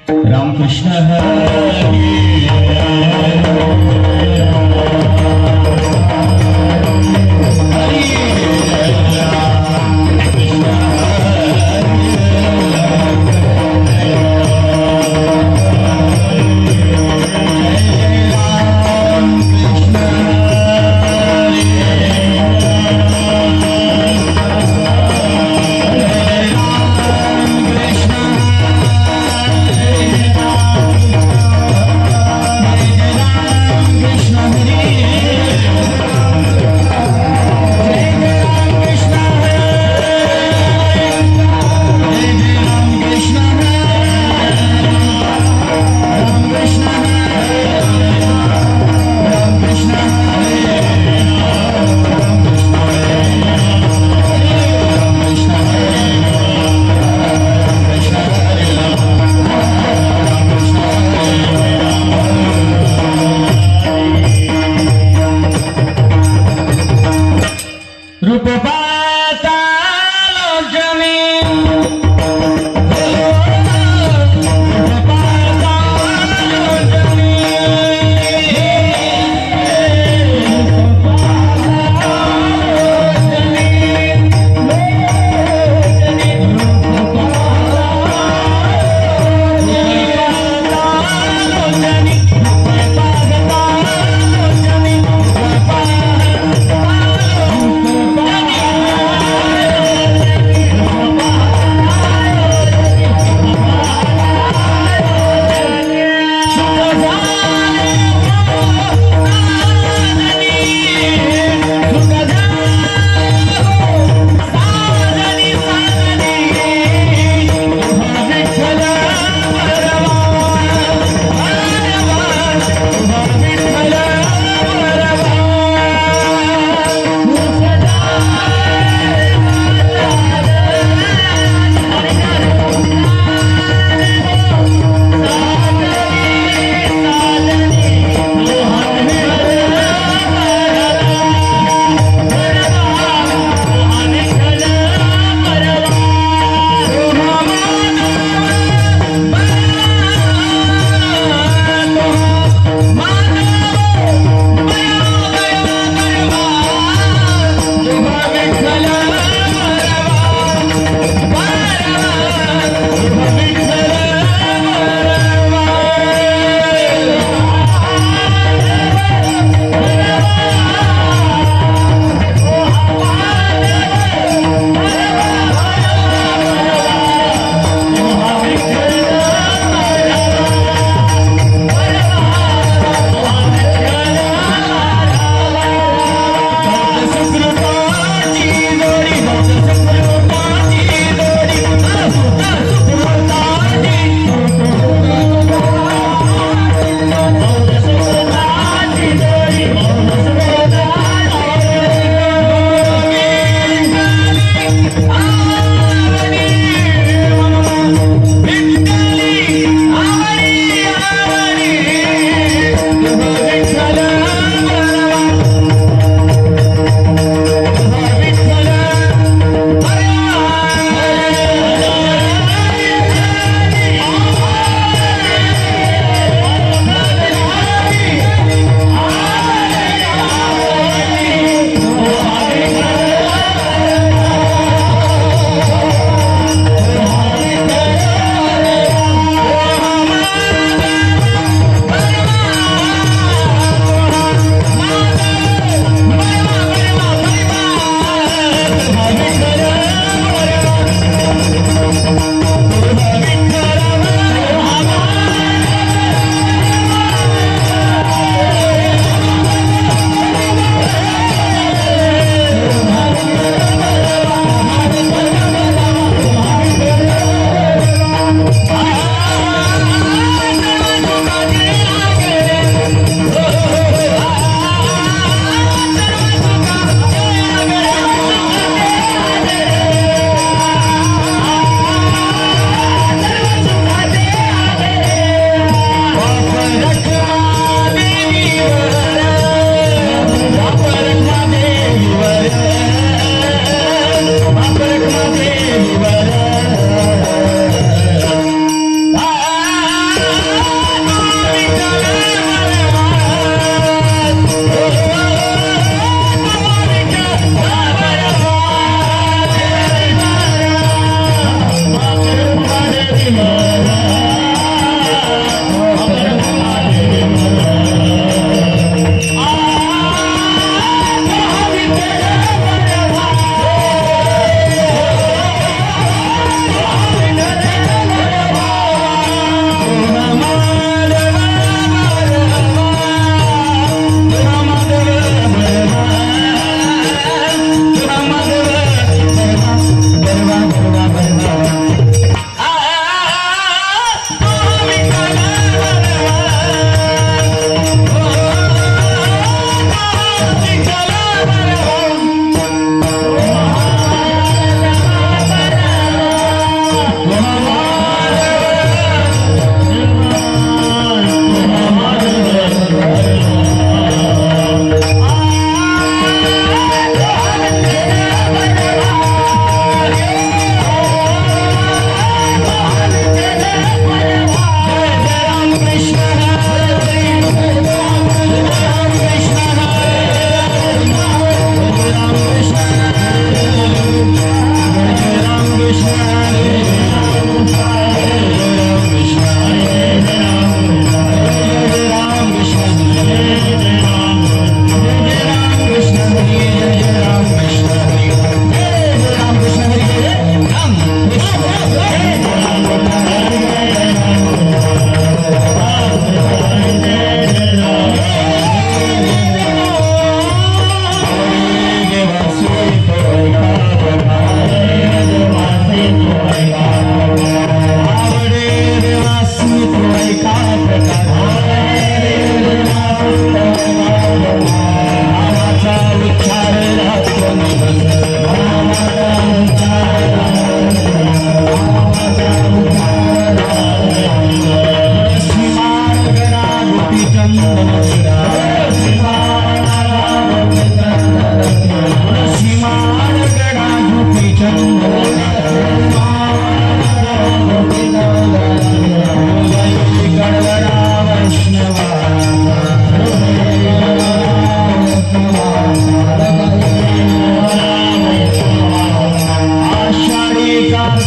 रामकृष्ण हरी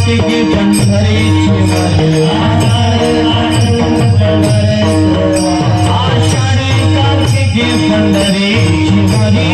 कार्तिकी पंढरीची वारी आषाढी कार्तिकी पंढरीची वारी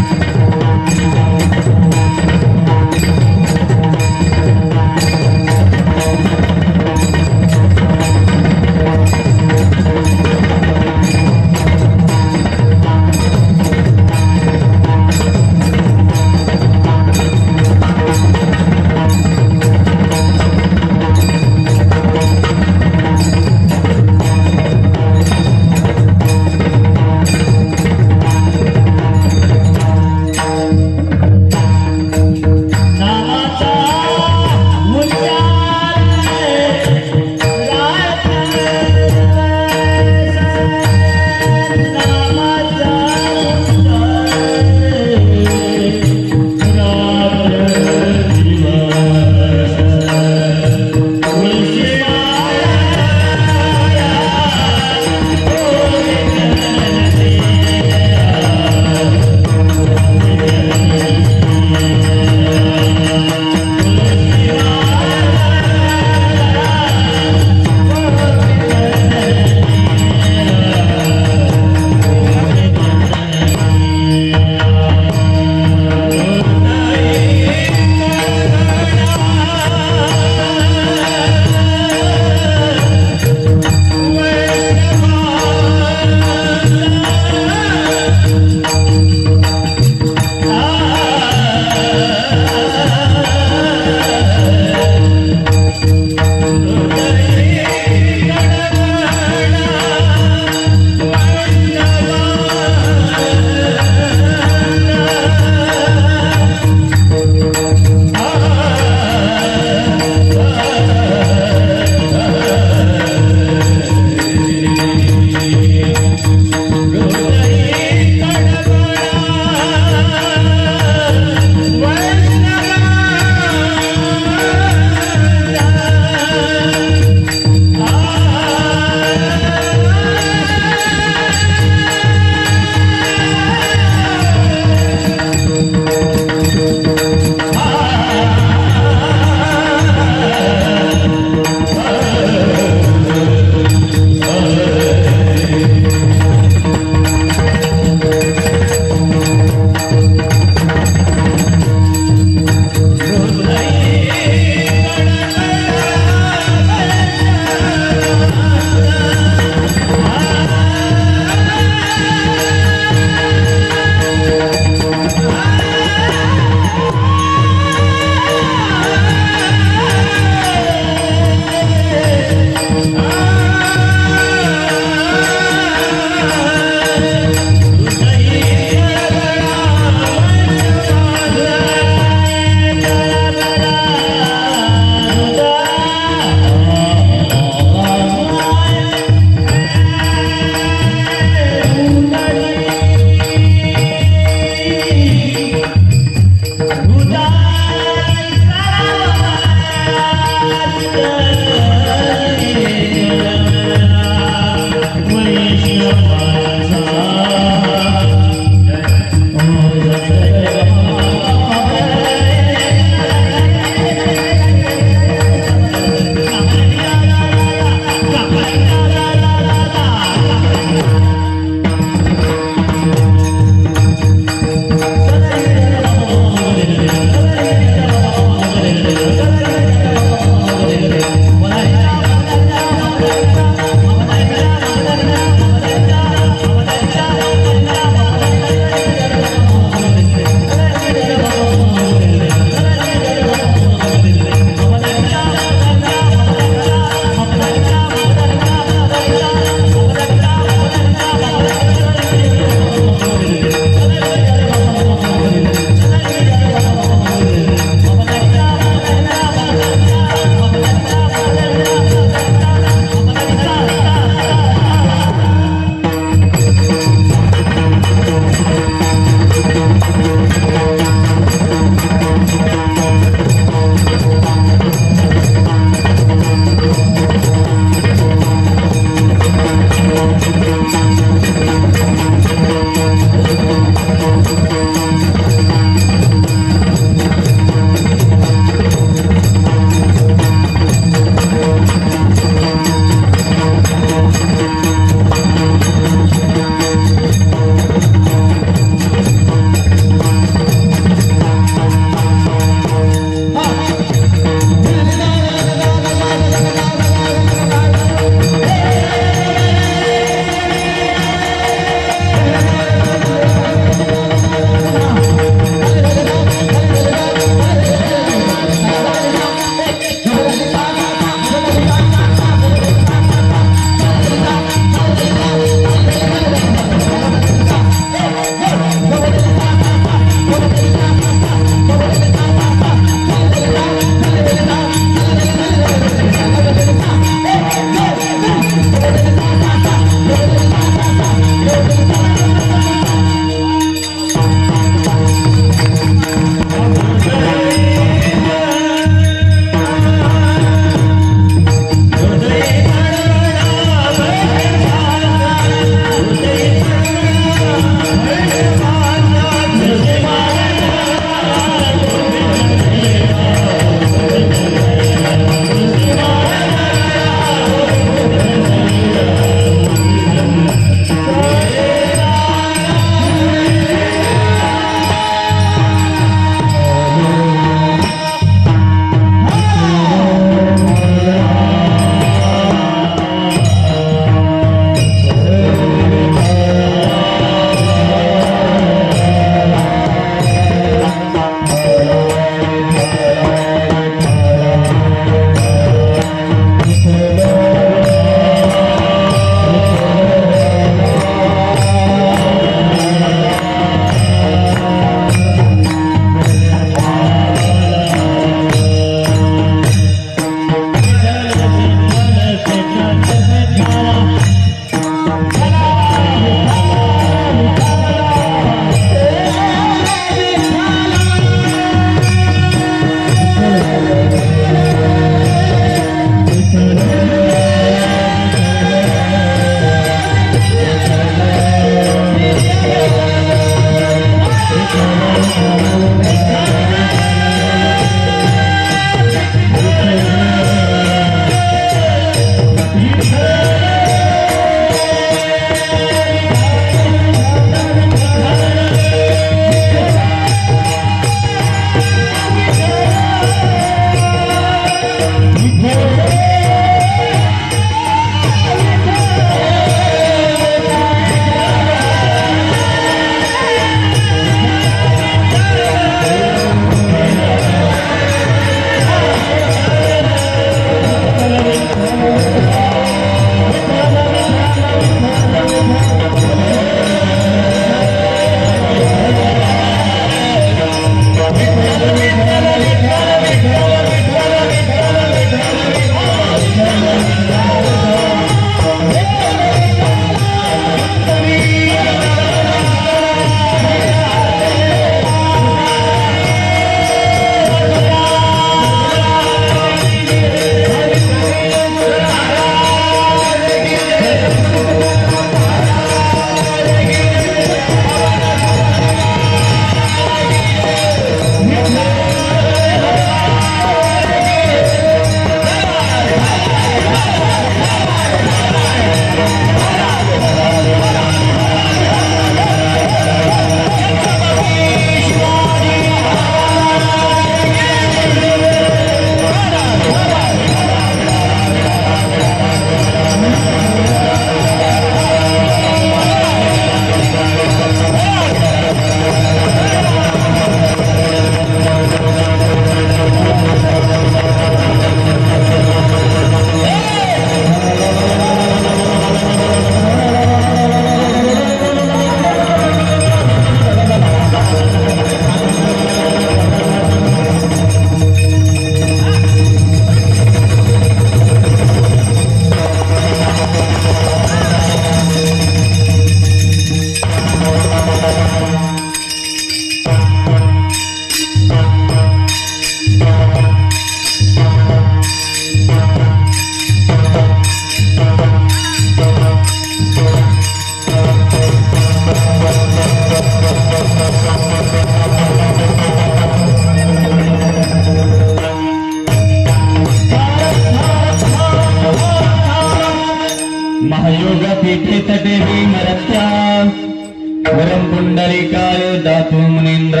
पुंडलिकाय दातु मुनींद्र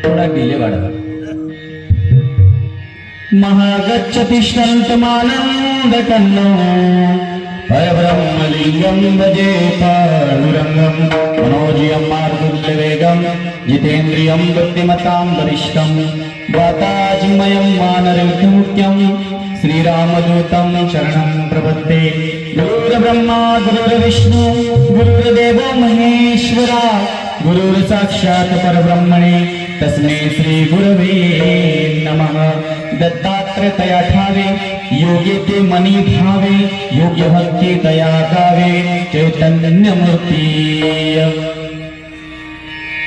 थोडा डिले वाढवा महागच्छति शान्तमानन्दकन्नो परब्रह्मलिङ्गं भजे पाण्डुरङ्गं मनोजयं मारुतुल्यवेगं जितेन्द्रियं बुद्धिमतां वरिष्ठं वाताजिमयं वानरयुद्धमुख्यं श्रीरामदूतं शरणं प्रपद्ये गुरुर्ब्रह्मा गुरुर्विष्णु गुरुर्देवो महेश्वरा गुरुर्साक्षात् परब्रह्मणे तस्मै श्री गुरवे नमः दत्तात्रय तया ठावे योग्य ते मनी भावे योग्य भक्ती तया गावे चैतन्य मूर्ती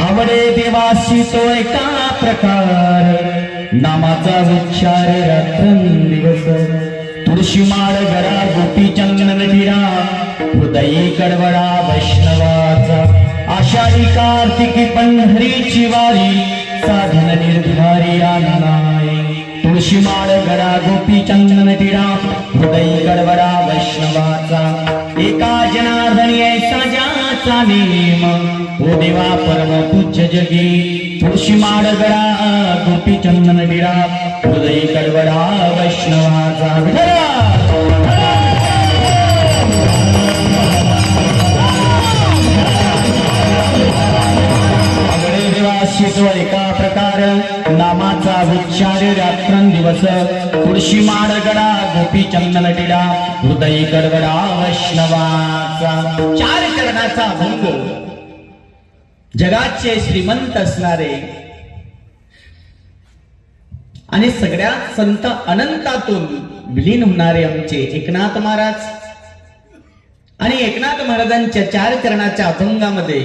आवडे देवासी तो एका प्रकार नामाचा उच्चार रात्रंदिवस तुळशी माळ गडा गोपी चंदन टिरा हृदयी कडवडा वैष्णवाचा आषाढी कार्तिकी पंढरीची वारी साधन निर्धारी आनंदाय तुळशी माळ गडा गोपी चंदन टिरा हृदयी कडवडा वैष्णवाचा एका जनार्दनी ऐसा ज्याचा नेम ओ देवा परम तुच्छ जगी तुळशी माळ गडा गोपी चंदन टिरा हृदयी कडवडा वैष्णवाचा एका प्रकार नामाचा उच्चार रात्रंदिवस तुळशी माळ गडा गोपी चंदन टिडा हृदयी कडवडा वैष्णवाचा चार चरणाचा अभंग जगाचे श्रीमंत असणारे आणि सगळ्यात संत अनंतातून विलीन होणारे आमचे एकनाथ महाराज आणि एकनाथ महाराजांच्या चार चरणाच्या अभंगामध्ये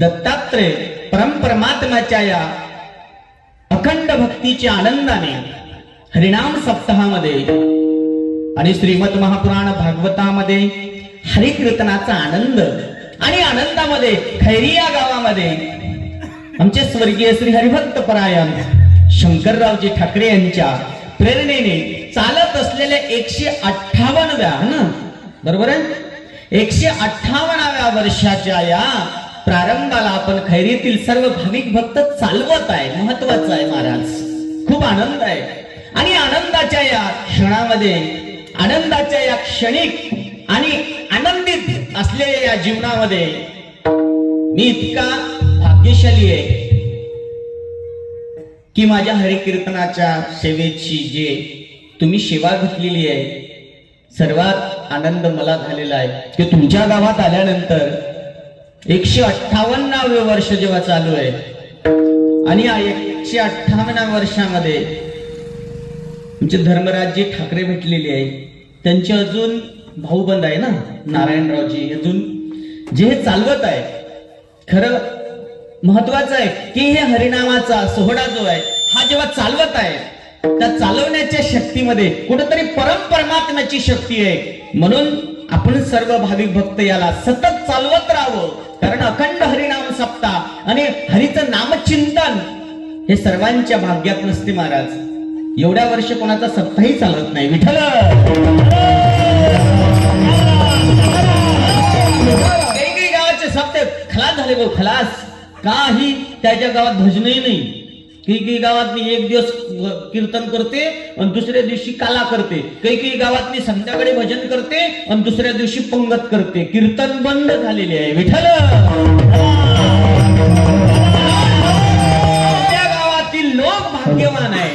दत्तात्रय परमात्म्याच्या या अखंड भक्तीच्या आनंदाने हरिनाम सप्ताहामध्ये आणि श्रीमद महापुराण भागवतामध्ये हरिकीर्तनाचा आनंद आणि आनंदामध्ये खैरी या गावामध्ये आमचे स्वर्गीय श्री हरिभक्त परायण शंकररावजी ठाकरे यांच्या प्रेरणेने चालत असलेल्या 158व्या बरोबर आहे 158व्या वर्षाच्या या प्रारंभाला आपण खैरीतील सर्व भाविक भक्त चालवत आहे महत्वाचं आहे महाराज खूप आनंद आहे आणि आनंदाच्या या क्षणामध्ये आनंदाच्या या क्षणिक आणि आनंदित असलेल्या या जीवनामध्ये मी इतका भाग्यशाली आहे की माझ्या हरिकीर्तनाच्या सेवेची जे तुम्ही सेवा घेतलेली आहे सर्वात आनंद मला झालेला आहे की तुमच्या गावात आल्यानंतर 158वे वर्ष जेव्हा चालू आहे आणि या 158व्या वर्षामध्ये आमचे धर्मराजजी ठाकरे भेटलेले आहे त्यांचे अजून भाऊबंद आहे ना नारायणरावजी अजून जे हे चालवत आहे खरं महत्वाचं आहे की हे हरिनामाचा सोहळा जो आहे हा जेव्हा चालवत आहे त्या चालवण्याच्या शक्तीमध्ये कुठेतरी परमात्म्याची शक्ती आहे म्हणून आपण सर्व भाविक भक्त याला सतत चालवत राहावं कारण अखंड हरिनाम सप्ताह आणि हरीचं नामचिंतन हे सर्वांच्या भाग्यात नसते महाराज एवढ्या वर्ष कोणाचा सप्ताही चालत नाही विठ्ठल काही गावाचे सप्ते खलास झाले भाऊ खलास काही त्याच्या गावात भजनही नाही काही गावात एक दिवस कीर्तन करते आणि दुसऱ्या दिवशी काला करते काही गावात संध्याकाळी भजन करते आणि दुसऱ्या दिवशी पंगत करते कीर्तन बंद झालेले आहे विठ्ठल त्या गावातील लोक भाग्यवान आहे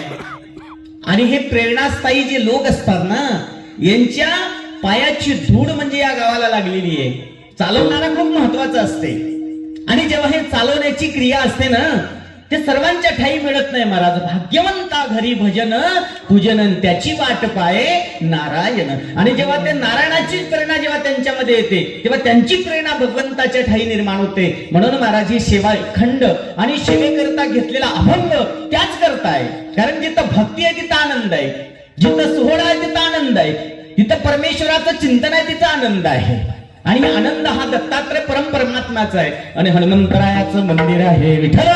आणि हे प्रेरणास्थायी जे लोक असतात ना यांच्या पायाची धूळ म्हणजे या गावाला लागलेली आहे चालवणारा खूप महत्वाचं असते आणि जेव्हा हे चालवण्याची क्रिया असते ना ते सर्वांच्या ठाई मिळत नाही महाराज भाग्यवंता घरी भजन पूजन त्याची वाट पाये नारायण आणि जेव्हा ते नारायणाची प्रेरणा जेव्हा त्यांच्यामध्ये येते तेव्हा त्यांची प्रेरणा भगवंताच्या ठाई निर्माण होते म्हणून महाराज ही सेवा खंड आणि सेवेकरता घेतलेला अभंग त्याच करताय कारण जिथं भक्ती आहे तिथं आनंद आहे जिथं सोहळा आहे तिथं आनंद आहे जिथं परमेश्वराचं चिंतन आहे तिथं आनंद आहे आणि आनंद हा दत्तात्रय परमात्म्याचा आहे आणि हनुमंतरायाचं मंदिर आहे विठ्ठल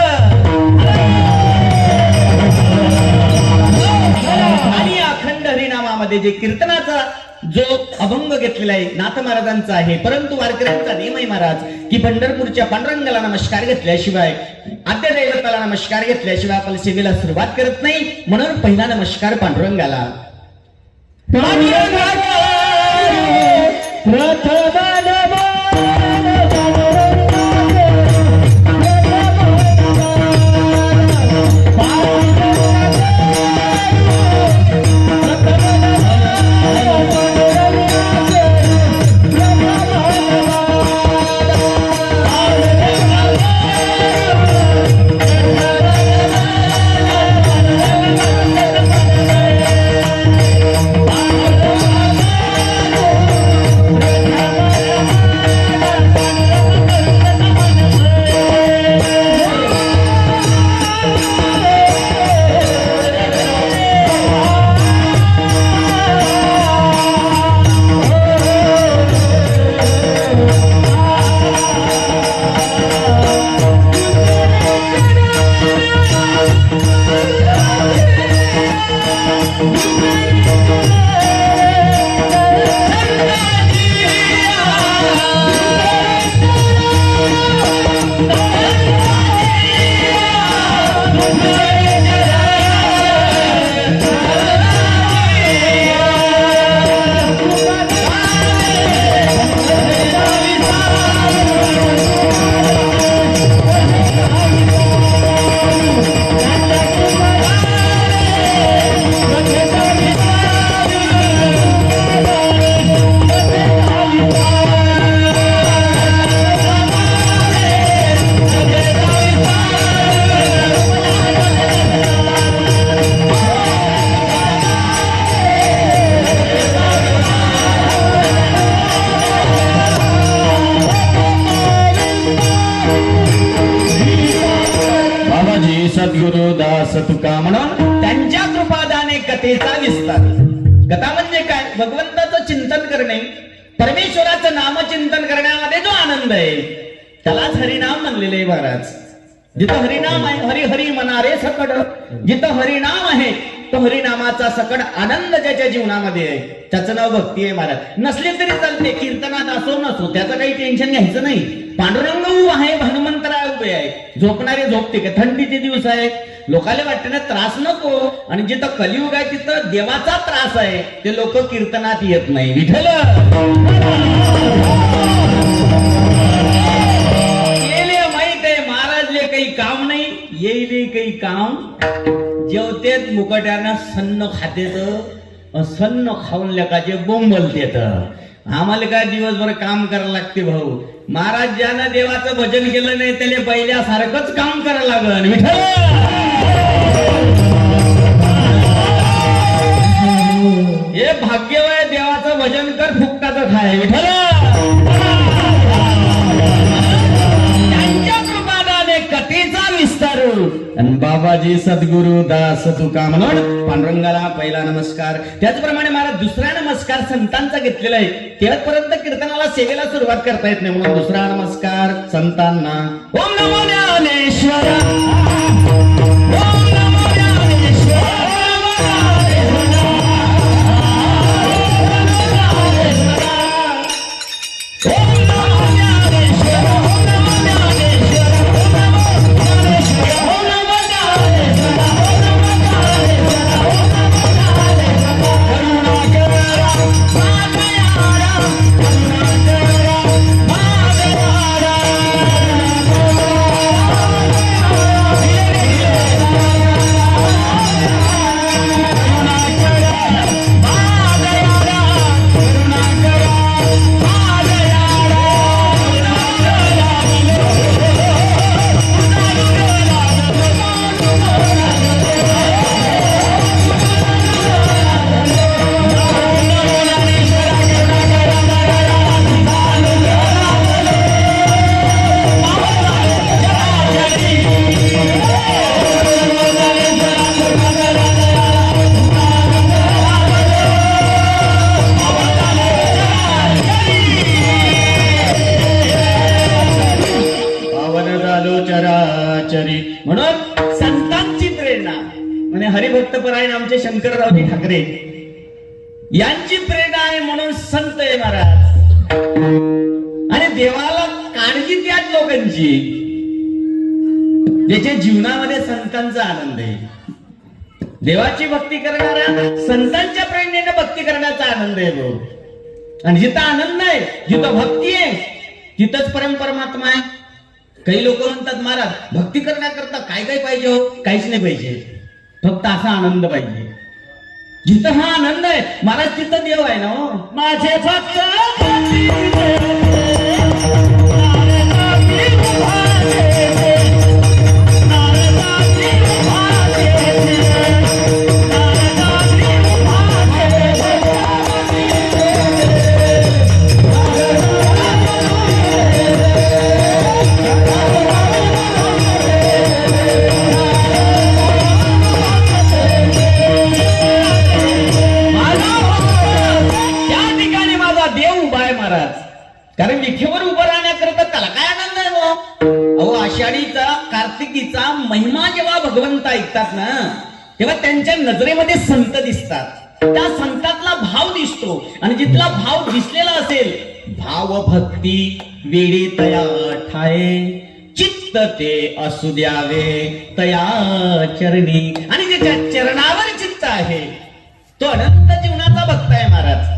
आणि अखंड हरिनामामध्ये जे कीर्तनाचा जो अभंग घेतलेला आहे नाथ महाराजांचा आहे, परंतु वारकऱ्यांचा नेम आहे महाराज की पंढरपूरच्या पांडुरंगाला नमस्कार घेतल्याशिवाय, आद्य दैवताला नमस्कार घेतल्याशिवाय आपण सेवेला सुरुवात करत नाही. म्हणून पहिला नमस्कार पांडुरंगाला. सद्गुरुदास तुका म्हणून त्यांच्या कृपादाने कथेचा विस्तार. कथा म्हणजे काय? भगवंताचं चिंतन करणे, परमेश्वराचं नामचिंतन करण्यामध्ये जो आनंद आहे त्यालाच हरिनाम म्हणलेले आहे महाराज. जिथं हरिनाम आहे, हरी हरी मनारे सकड, जिथं हरिनाम आहे तो हरिनामाचा सकड आनंद ज्याच्या जीवनामध्ये आहे त्याचं नाव भक्ती आहे महाराज. नसले तरी चालते, कीर्तनात असो नसो त्याचं काही टेन्शन घ्यायचं नाही. पांडुरंग उभा आहे, हनुमंतराय उभे आहे, झोपणारे झोपते का? थंडीचे दिवस आहे, लोकांना वाटते ना त्रास नको, आणि जिथं कलियुग आहे तिथं देवाचा त्रास आहे, ते लोक कीर्तनात येत नाही. विठ्ठल येले माहित आहे महाराजले काही काम नाही, येईले काही काम. जेवतेत मुकट्यानं सन्न खातेत, सन्न खाऊन लेकाचे बोंबलतेत. आम्हाला काय दिवसभर काम करायला लागते भाऊ. महाराज ज्यानं देवाचं भजन केलं नाही त्याला पहिल्यासारखंच काम करायला लागल. विठ्ठल हे भाग्यवय देवाचं भजन कर, फुकटाचं खाय. विठ्ठल त्यांच्या कृपादाने कथेचा विस्तार. आणि बाबाजी सद्गुरु दास तुका म्हणून पांडुरंगाला पहिला नमस्कार. त्याचप्रमाणे महाराज दुसरा नमस्कार संतांचा घेतलेला आहे. तेव्हापर्यंत कीर्तनाला सेवेला सुरुवात करता येत नाही, म्हणून दुसरा नमस्कार संतांना. ओम नमो ज्ञानेश्वर, ओम नमो ज्ञानेश्वर, म्हणून संतांची प्रेरणा. म्हणजे हरिभक्तपरायण आमचे शंकररावजी ठाकरे यांची प्रेरणा आहे म्हणून संत आहे महाराज. आणि देवाला काळजी त्याच लोकांची ज्याच्या जीवनामध्ये संतांचा आनंद आहे. देवाची भक्ती करणाऱ्या संतांच्या प्रेरणेने भक्ती करण्याचा आनंद आहे भाऊ. आणि जिथं आनंद आहे, जिथं भक्ती आहे, तिथंच परमात्मा आहे. काही लोक म्हणतात महाराज भक्ती करण्याकरता काय काय पाहिजे हो? काहीच नाही पाहिजे, फक्त असा आनंद पाहिजे. जिथं हा आनंद आहे महाराज तिथं देव आहे ना हो. माझे भक्त कारण विखेवर उभं राहण्याकरता त्याला काय आनंद आहे मग. अहो आषाढीचा कार्तिकीचा महिमा जेव्हा भगवंत ऐकतात ना, तेव्हा त्यांच्या नजरेमध्ये संत दिसतात. त्या संतातला भाव दिसतो. आणि जिथला भाव दिसलेला असेल, भाव भक्ती वेळी तया ठाये, चित्त ते असू द्यावे तया चरणी. आणि ज्याच्या चरणावर चित्त आहे तो अनंत जीवनाचा भक्त आहे महाराज.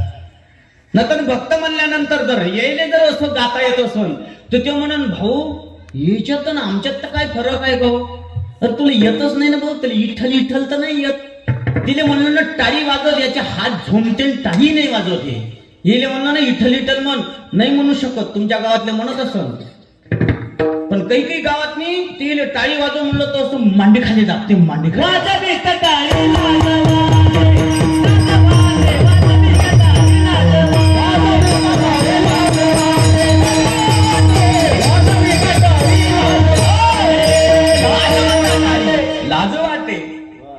नंतर भक्त म्हणल्यानंतर जर येईल जर असं गाता येत असून तर ते म्हणून भाऊ याच्यात ना आमच्यात तर काय फरक आहे भाऊ. तर तुला येतच नाही ना भाऊ, तुला इठ्ठल इठ्ठल तर नाही येत. तिले म्हणलं ना टाळी वाजव, याचे हात झोमते टाळी नाही वाजवते. येले म्हणलं ना इठ्ठल इठ्ठल म्हण, नाही म्हणू शकत. तुमच्या गावातले म्हणत असन, पण काही काही गावात नाही ते टाळी वाजव म्हणलं तर असं मांडी खाली जाते. मांडी खाली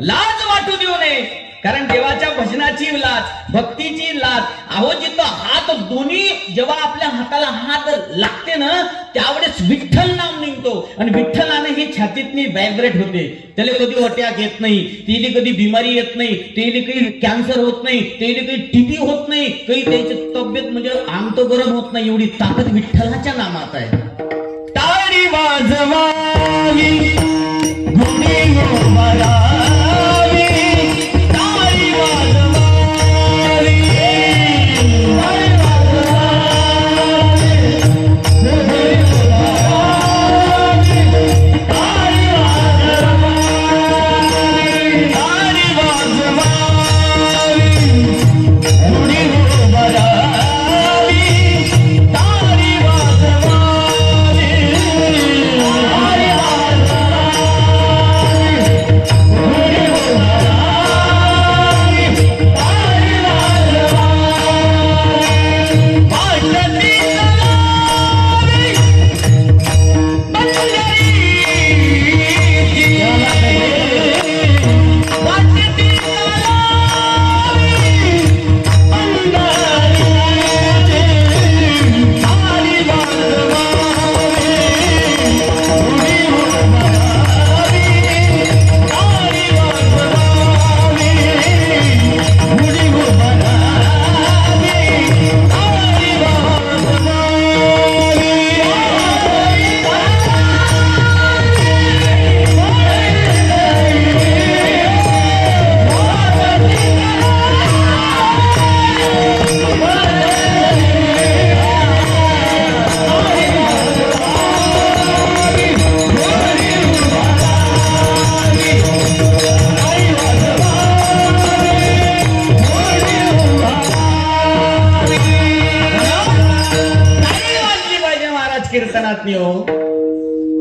लाज वाटू देऊ नये. कारण देवाच्या भजनाची लाज, भक्तीची लाज. अहो जिथं हात दोन्ही जेव्हा आपल्या हाताला हात लागते ना, त्यावेळेस विठ्ठल नाम निघतो. आणि विठ्ठलाने ही छातीतनी व्हायब्रेट होते. त्याला कधी अटॅक येत नाही, त्याला कधी बिमारी येत नाही, त्याला काही कॅन्सर होत नाही, त्याला काही टीबी होत नाही, काही त्याची तब्येत म्हणजे अंग तर गरम होत नाही. एवढी ताकद विठ्ठलाच्या नामात आहे. टाळी वाजवावी गुणी मला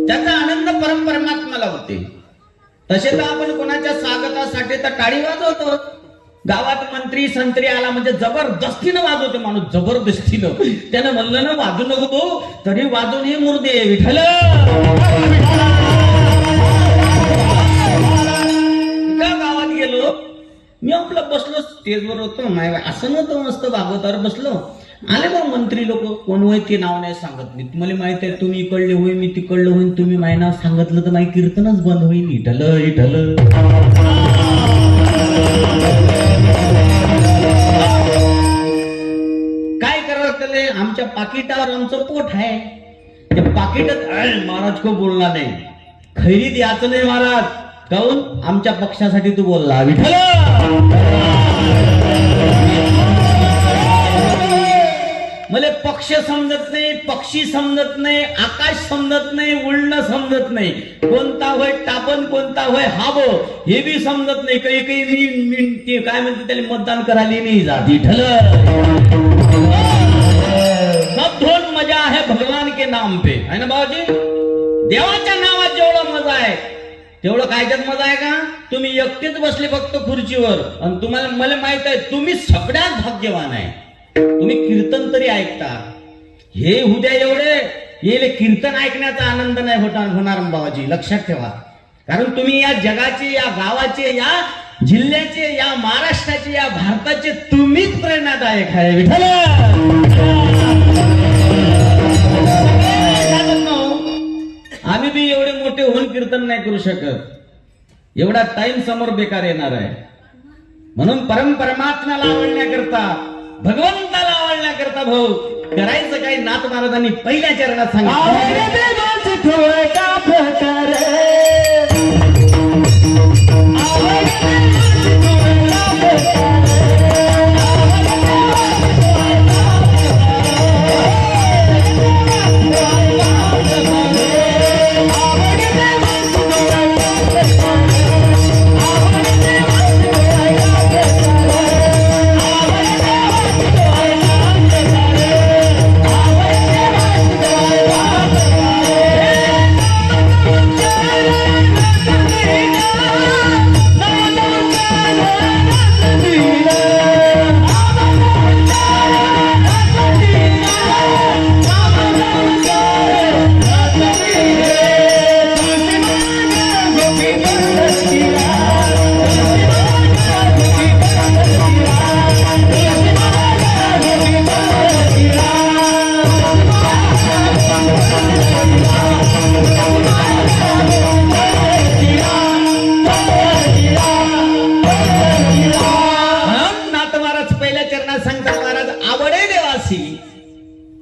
त्याचा आनंद परमात्म्याला होते. तसे तर आपण कोणाच्या स्वागतासाठी तर टाळी वाजवतो. गावात मंत्री संत्री आला म्हणजे जबरदस्तीनं वाजवते माणूस, जबरदस्तीनं. त्यानं म्हणलं ना वाजू नको तो, तरी वाजून हे मुर्दे विठ्ठल. गावात गेलो मी, आपलं बसलो स्टेजवर होतो, असं नव्हतं, मस्त भागवतावर बसलो. आले मग मंत्री लोक, कोण होय ते नाव नाही सांगत मी. तुम्हाला माहित आहे तुम्ही इकडले होय मी तिकडलं होईन, तुम्ही माझं नाव सांगितलं तर माझी कीर्तनच बंद होईल. इठल इठल पाकिटावर आमचं पोट आहे. त्या पाकिटात महाराज को बोलला नाही, खैरी द्यायचं नाही महाराज. काऊन? आमच्या पक्षासाठी तू बोलला. विठ्ठल मला पक्ष समजत नाही, पक्षी समजत नाही, आकाश समजत नाही, उडणं समजत नाही, कोणता होय टापण, कोणता होय हाब हे बी समजत नाही. काही काही ते काय म्हणते त्याला मतदान करायला नाही जात. विठ्ठल सब धोन मजा आहे भगवान के नाम पे, है ना बाबाजी? देवाच्या नावात जेवढा मजा आहे तेवढं कायच्यात मजा आहे का? तुम्ही एकटेच बसले फक्त खुर्चीवर आणि तुम्हाला मला माहित आहे तुम्ही सगळ्यात भाग्यवान आहे. तुम्ही कीर्तन तरी ऐकता. हे उद्या एवढे येले कीर्तन ऐकण्याचा आनंद नाही होणार बाबाजी, लक्षात ठेवा. कारण तुम्ही या जगाचे, या गावाचे, या जिल्ह्याचे, या महाराष्ट्राचे, या भारताचे तुम्हीच प्रेरणादायक आहे. विठ्ठल आम्ही बी एवढे मोठे होऊन कीर्तन नाही करू शकत. एवढा टाइम समोर बेकार येणार आहे. म्हणून परमात्म्याला आवडण्याकरता, भगवंताला आवडण्याकरता भाऊ करायचं काही. नाथ महाराजांनी पहिल्या चरणात सांगितलं,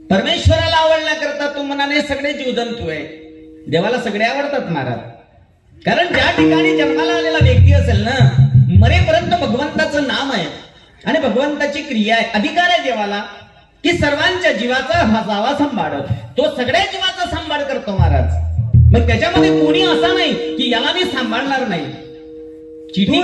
परमेश्वराला आवडण्याकरता तू मनाने सगळे जीवजंतू आहे. देवाला सगळे आवडतात महाराज. कारण ज्या ठिकाणी जन्माला आलेला व्यक्ती असेल ना, मरेपर्यंत भगवंताचं नाम आहे आणि भगवंताची क्रिया आहे. अधिकार आहे देवाला की सर्वांच्या जीवाचा हसावा सांभाळत. तो सगळ्या जीवाचा सांभाळ करतो महाराज. मग त्याच्यामध्ये कोणी असा नाही की याला मी सांभाळणार नाही. चिठी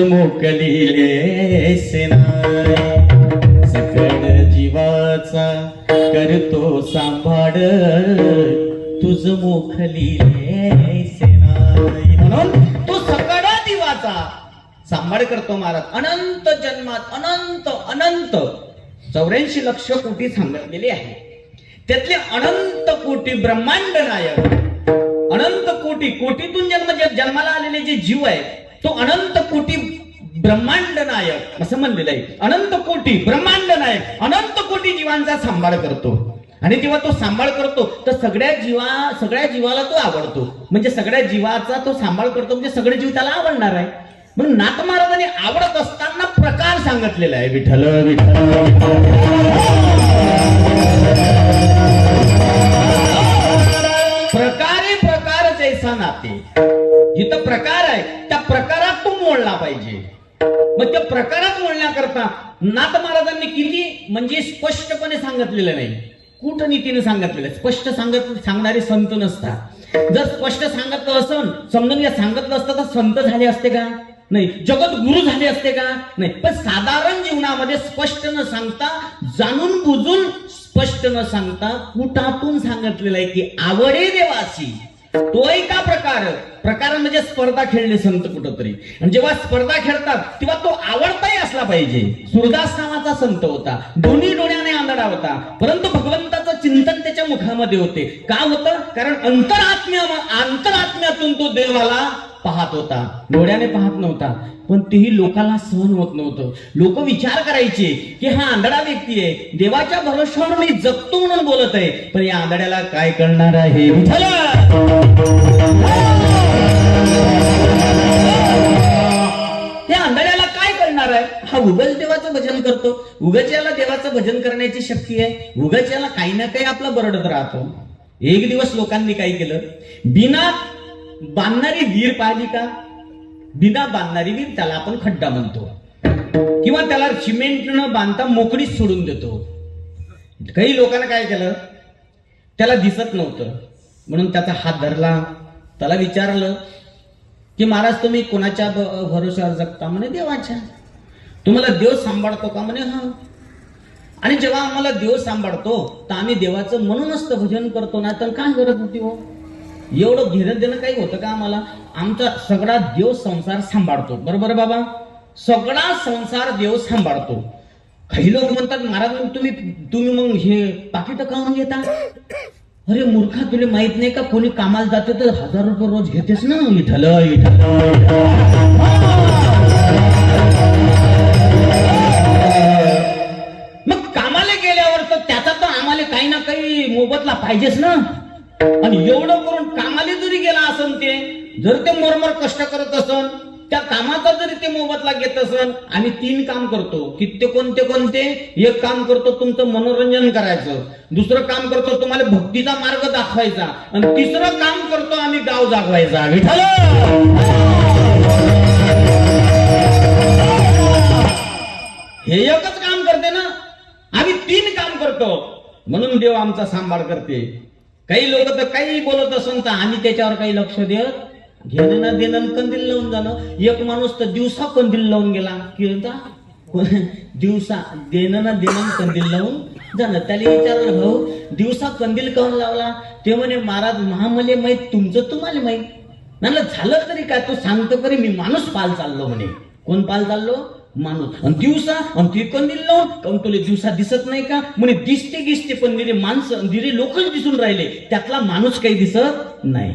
मोकलीले सेनाय सकळ जीवाचा करतो सांभाळ. तुझ मोकलीले सेनाय म्हणून तो सकळ जीवाचा सांभाळ करतो महाराज. अनंत जन्मात अनंत अनंत 84 लक्ष कोटी सांगितलेले आहे. त्यातले अनंत कोटी ब्रह्मांड नायक, अनंत कोटी, कोटीतून जन्माला आलेले जे जीव आहे तो अनंत कोटी ब्रह्मांड नायक असं म्हणलेलं आहे. अनंत कोटी ब्रह्मांड नायक अनंत कोटी जीवांचा सांभाळ करतो. आणि जेव्हा तो सांभाळ करतो तर सगळ्या जीवाला तो आवडतो. म्हणजे सगळ्या जीवाचा तो सांभाळ करतो म्हणजे सगळे जीव त्याला आवडणार आहे. म्हणून नाथ महाराजांनी आवडत असताना प्रकार सांगितलेला आहे. विठ्ठल प्रकारे प्रकार जैसा नाते. जिथं प्रकार आहे त्या प्रकारात तो मोडला पाहिजे. मग त्या प्रकारात मोडण्याकरता नाथ महाराजांनी किती म्हणजे स्पष्टपणे सांगितलेलं नाही, कूटनीतीने सांगितलेलं. स्पष्ट सांगणारे संत नसतात. जर स्पष्ट सांगितलं असं समजून घ्या, सांगितलं असतं तर संत झाले असते का? नाही. जगत गुरु झाले असते का? नाही. पण साधारण जीवनामध्ये स्पष्ट न सांगता, जाणून बुजून स्पष्ट न सांगता कुठातून सांगितलेलं आहे की आवडे देवासी. तो एका प्रकार म्हणजे स्पर्धा खेळले संत कुठंतरी. आणि जेव्हा स्पर्धा खेळतात तेव्हा तो आवडताही असला पाहिजे. सूरदास नावाचा संत होता, दोन्ही डोळ्याने आंधळा होता, परंतु भगवंताचं चिंतन त्याच्या मुखामध्ये होते. का होतं? कारण अंतरात्म्यातून तो देवाला पाहत होता, डोळ्याने पाहत नव्हता. पण तेही लोकांना सहन होत नव्हतं. लोक विचार करायचे की हा आंधळा व्यक्ती आहे, देवाच्या भरोश्यावर मी जगतो म्हणून बोलत आहे, पण या आंधळ्याला काय करणार आहे? त्या आंधळ्याला काय करणार आहे? हा उगाच देवाचं भजन करतो, उगाच याला देवाचं भजन करण्याची शक्ती आहे, उगाच याला काही ना काही आपलं बरडत राहतो. एक दिवस लोकांनी काय केलं, बिना बांधणारी विहीर पाहिली का? बिना बांधणारी विहीर, त्याला आपण खड्डा म्हणतो, किंवा त्याला सिमेंट न बांधता मोकळीच सोडून देतो. काही लोकांना काय केलं, त्याला दिसत नव्हतं म्हणून त्याचा हात धरला, त्याला विचारलं की महाराज तुम्ही कोणाच्या भरोश्यावर जगता? म्हणे देवाच्या. तुम्हाला देव सांभाळतो का? म्हणे हा. आणि जेव्हा आम्हाला देव सांभाळतो तर आम्ही देवाचं म्हणूनच तर भजन करतो, ना तर काय गरज होती हो? एवढं घेणं देणं काही होतं का आम्हाला? आमचा सगळा देव संसार सांभाळतो. बरोबर बाबा, सगळा संसार देव सांभाळतो. काही लोक म्हणतात महाराज तुम्ही मग हे पाकिट काढून घेता? अरे मूर्खा, तुला माहित नाही का कोणी कामाला जाते तर 1000 रुपये रोज घेतेस ना. विठ्ठल मग कामाला गेल्यावर तर त्याचा तर आम्हाला काही ना काही मोबदला पाहिजेच ना. आणि एवढं करून कामाला जरी गेला असन, ते जर ते मोरमोर कष्ट करत असन, त्या कामाचा जरी ते मोबदला घेत असन, आम्ही 3 काम करतो. किती कोणते? एक काम करतो तुमचं मनोरंजन करायचं, दुसरं काम करतो तुम्हाला भक्तीचा मार्ग दाखवायचा, आणि तिसरं काम करतो आम्ही गाव जागवायचा. विठ्ठल हे एकच काम करते ना, आम्ही 3 काम करतो, म्हणून देव आमचा सांभाळ करते. काही लोक तर काही बोलत असून तर आम्ही त्याच्यावर काही लक्ष देत घेणं ना देणं, कंदील लावून जाणं. एक माणूस तर दिवसा कंदील लावून गेला की दिवसा देणं ना देणं कंदील लावून जाणं. त्याला विचारलं भाऊ दिवसा कंदील काऊन लावला? ते म्हणे महाराज महामले माहित, तुमचं तुम्हाला माहित. म्हणलं झालं तरी काय, तू सांगतो तरी मी माणूस पाल चाललो म्हणे. कोण पाल चाललो? माणूस. आणि दिवसा आणि ती कंदील लावून, काऊन तुला दिवसा दिसत नाही का? म्हणे दिसते पण निरे माणसं निरे लोकच दिसून राहिले, त्यातला माणूस काही दिसत नाही.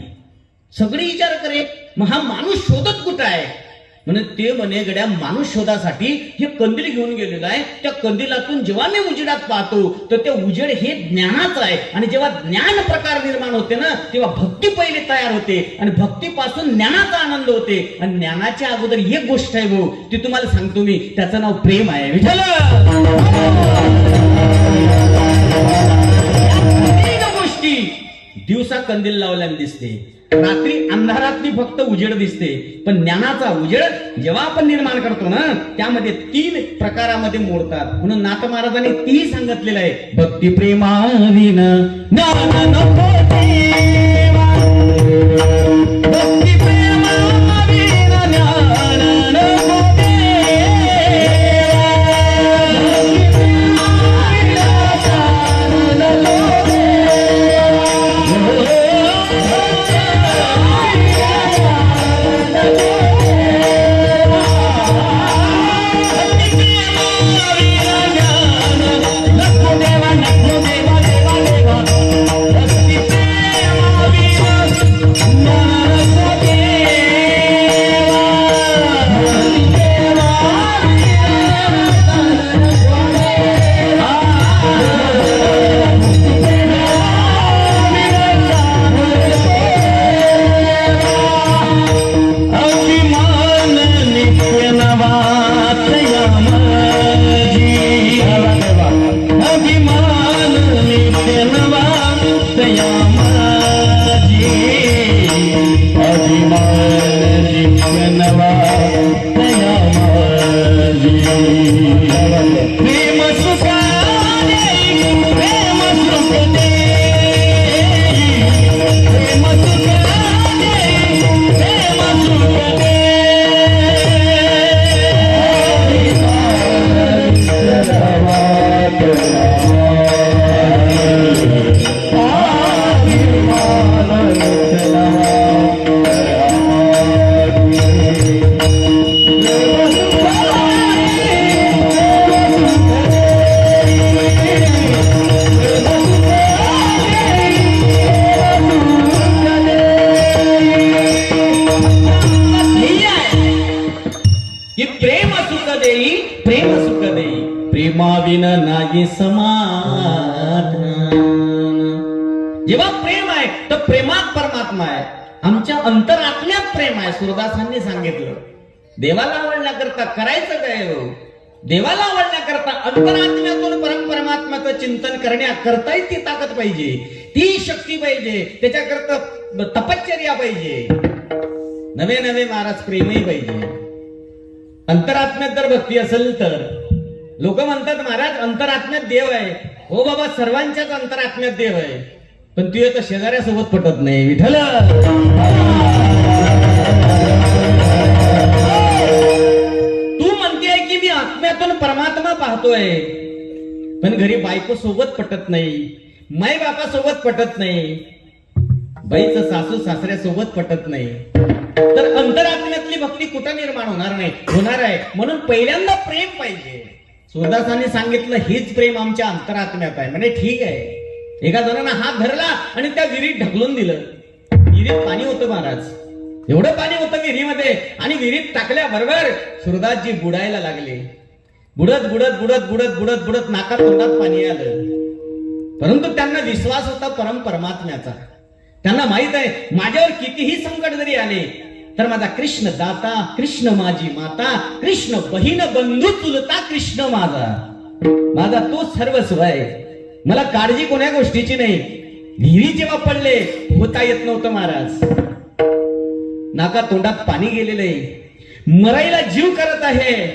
सगळे विचार करे मग हा माणूस शोधत कुठं आहे? म्हणे ते म्हणे गड्या माणूस शोधासाठी हे कंदील घेऊन गेलेला आहे. त्या कंदिलातून जेव्हा मी उजेडात पाहतो तर ते उजेड हे ज्ञानाचं आहे, आणि जेव्हा ज्ञान प्रकार निर्माण होते ना तेव्हा भक्ती पहिले तयार होते, आणि भक्तीपासून ज्ञानाचा आनंद होते. आणि ज्ञानाच्या अगोदर एक गोष्ट आहे भाऊ, ती तुम्हाला सांगतो मी, त्याचं नाव प्रेम आहे. विठ्ठल गोष्टी दिवसा कंदील लावल्याने दिसते, रात्री अंधारातली फक्त उजेड दिसते, पण ज्ञानाचा उजेड जेव्हा आपण निर्माण करतो ना त्यामध्ये 3 प्रकारामध्ये मोडतात. म्हणून नाथ महाराजांनी ती सांगितलेलं आहे, भक्ती प्रेमाविन ज्ञान नको देवा, भक्ती प्रेमाविन ज्ञान नको अभिमान समाधान. जेव्हा प्रेम आहे तर प्रेमात परमात्मा आहे. आमच्या अंतरात्म्यात प्रेम आहे. सूरदासांनी सांगितलं देवाला आवडण्याकरता करायचं काय हो? देवाला आवडण्याकरता अंतरात्म्यातून परमात्म्याचं चिंतन करण्याकरताही ती ताकद पाहिजे, ती शक्ती पाहिजे, त्याच्याकरता तपश्चर्या पाहिजे, नवे नवे महाराज प्रेमही पाहिजे. अंतरात्म्यात जर भक्ती असेल तर लोक म्हणतात महाराज अंतरात्म्यात देव आहे. हो बाबा, सर्वांच्याच अंतरात्म्यात देव आहे, पण तू आता शेजाऱ्यासोबत पटत नाही. विठ्ठल तू म्हणतेय की मी आत्म्यातून परमात्मा पाहतोय, पण घरी बायको सोबत पटत नाही, माई बापा सोबत पटत नाही, बाईचं सासू सासऱ्यासोबत पटत नाही, तर अंतरात्म्यातली भक्ती कुठं निर्माण होणार नाही, होणार आहे. म्हणून पहिल्यांदा प्रेम पाहिजे. सूरदासांनी सांगितलं हेच प्रेम आमच्या अंतरात्म्यात आहे. म्हणजे ठीक आहे. एका जणांना हात धरला आणि त्या विहिरीत ढकलून दिलं. विहिरीत पाणी होतं महाराज, एवढं पाणी होतं विहिरीमध्ये, आणि विहिरीत टाकल्याबरोबर सूरदासजी बुडायला लागले. बुडत बुडत बुडत बुडत बुडत बुडत नाकात तोंडात पाणी आलं. परंतु त्यांना विश्वास होता परमात्म्याचा. त्यांना माहित आहे माझ्यावर कितीही संकट जरी आले तर माझा कृष्ण दाता, कृष्ण माझी माता, कृष्ण बहीण बंधू चुलता, कृष्ण माझा तो सर्वस्व आहे. मला काळजी कोण्या गोष्टीची नाही. विहिरी जेव्हा पडले होता येत नव्हतं महाराज. नाका तोंडात पाणी गेलेलं आहे, मरायला जीव करत आहे,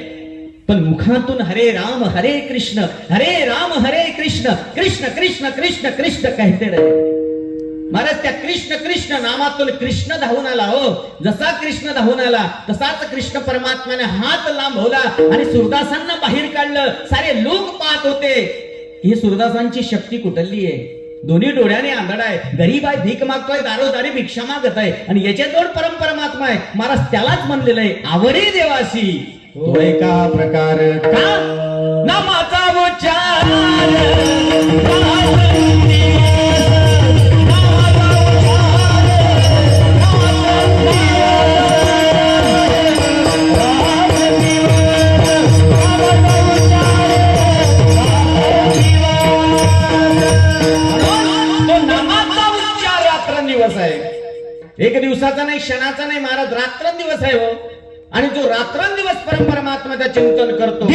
पण मुखातून हरे राम हरे कृष्ण हरे कृष्ण कृष्ण कृष्ण कृष्ण कृष्ण कहते रहे. महाराज त्या कृष्ण कृष्ण नामातून कृष्ण धावून आला. हो, जसा कृष्ण धावून आला तसाच कृष्ण परमात्म्याने हात लांबवला आणि सूरदासांना बाहेर काढलं. सारे लोक पाहत होते. ही सूरदासांची शक्ती कुठली आहे. दोन्ही डोळ्याने आंधळा आहे, गरीब आहे, भीक मागतोय, दारोदारी भिक्षा मागत आहे, आणि याच्याजवळ परमात्मा आहे. महाराज त्यालाच म्हणलेलं आहे आवडे देवासी तो एका प्रकार का नामाचा उच्चार एक दिवसाचा नाही, क्षणाचा नाही महाराज, रात्रंदिवस आहे हो. आणि जो रात्रंदिवस परमात्म्याचं चिंतन करतो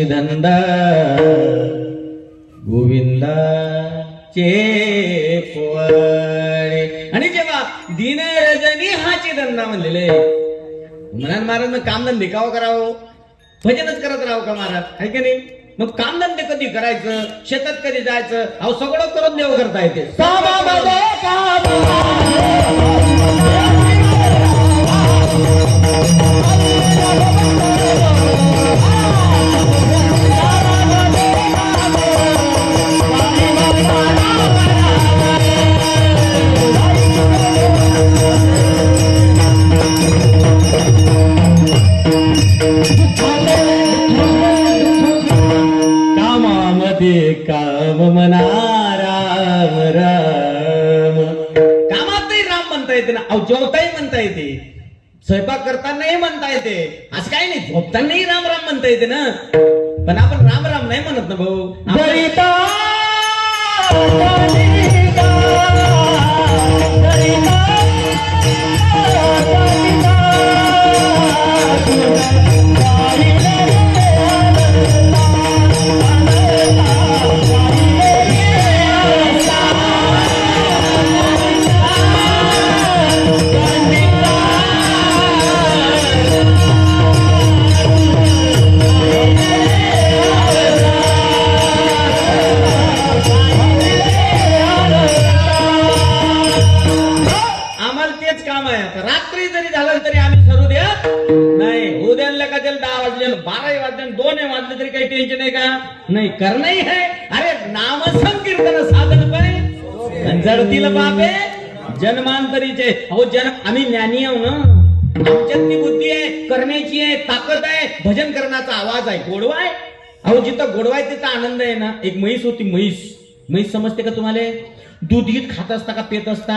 धंदा गोविंदाचे पोवाडे. आणि जेव्हा दिन रजनी हाची धंदा म्हणलेले म्हणाल महाराज, मग कामधंदे काव करावं, भजनच करत राहावं का महाराज, आहे की नाही? मग कामधंदे कधी करायचं, शेतात कधी जायचं, अहो सगळं करून देव करता येते. काम म्हणा राम राम. कामातही राम म्हणता येते ना, जेवताही म्हणता येते, स्वयंपाक करतानाही म्हणता येते, असं काही नाही, झोपतानाही राम राम म्हणता येते ना. पण आपण राम राम नाही म्हणत ना भाऊ. आम्हाला तेच काम आहे. आता रात्री जरी झालं तरी आम्ही सरू द्या नाही. उद्या का त्याला 10 वाजले 12 वाजले 2 वाजले तरी काही टेन्शन आहे का? नाही करणंही आहे. अरे नाम संकीर्तन साधन पाय जडतील बापे जन्मांतरीचे. अहो जन्म आम्ही ज्ञानी आहो ना. आमच्यात ती बुद्धी आहे, करण्याची आहे, ताकद आहे, भजन करण्याचा आवाज आहे, गोडवा आहे. अहो जिथं गोडवा आहे तिथं आनंद आहे ना. एक म्हैस होती, म्हैस समजते का तुम्हाला? दूध गीत खात असता का पेत असता?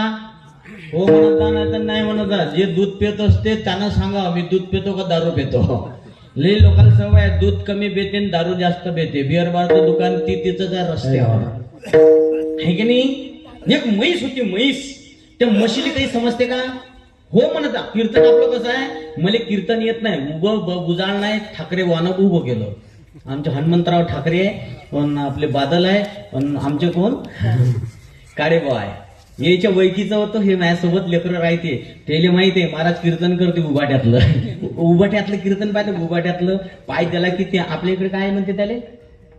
हो म्हणता नाही तर नाही म्हणता. जे दूध पेत असते त्यांना सांगा मी दूध पितो का दारू पितो. लई लोकांना सवय आहे दूध कमी पिते आणि दारू जास्त पिते. बिअर बारचं दुकान तिचं काय रस्त्यावर आहे की नाही. एक म्हैस होती, म्हैस. त्या म्हशीला काही समजते का? हो म्हणता. कीर्तन आपलं कसं आहे, मला कीर्तन येत नाही, बुजाळ नाही. ठाकरे वानं उभं केलं. आमचे हनुमंतराव ठाकरे आहे, पण आपले बादल आहे, पण आमचे कोण काळेबा आहे. याच्या वैकीचं होतं. हे माझ्यासोबत लेकरं राहते. त्याला माहिती आहे महाराज कीर्तन करते उभाट्यातलं. उभाट्यातलं कीर्तन पाहिजे. उभाट्यातलं पाय त्याला की ते आपल्या इकडे काय म्हणते त्याला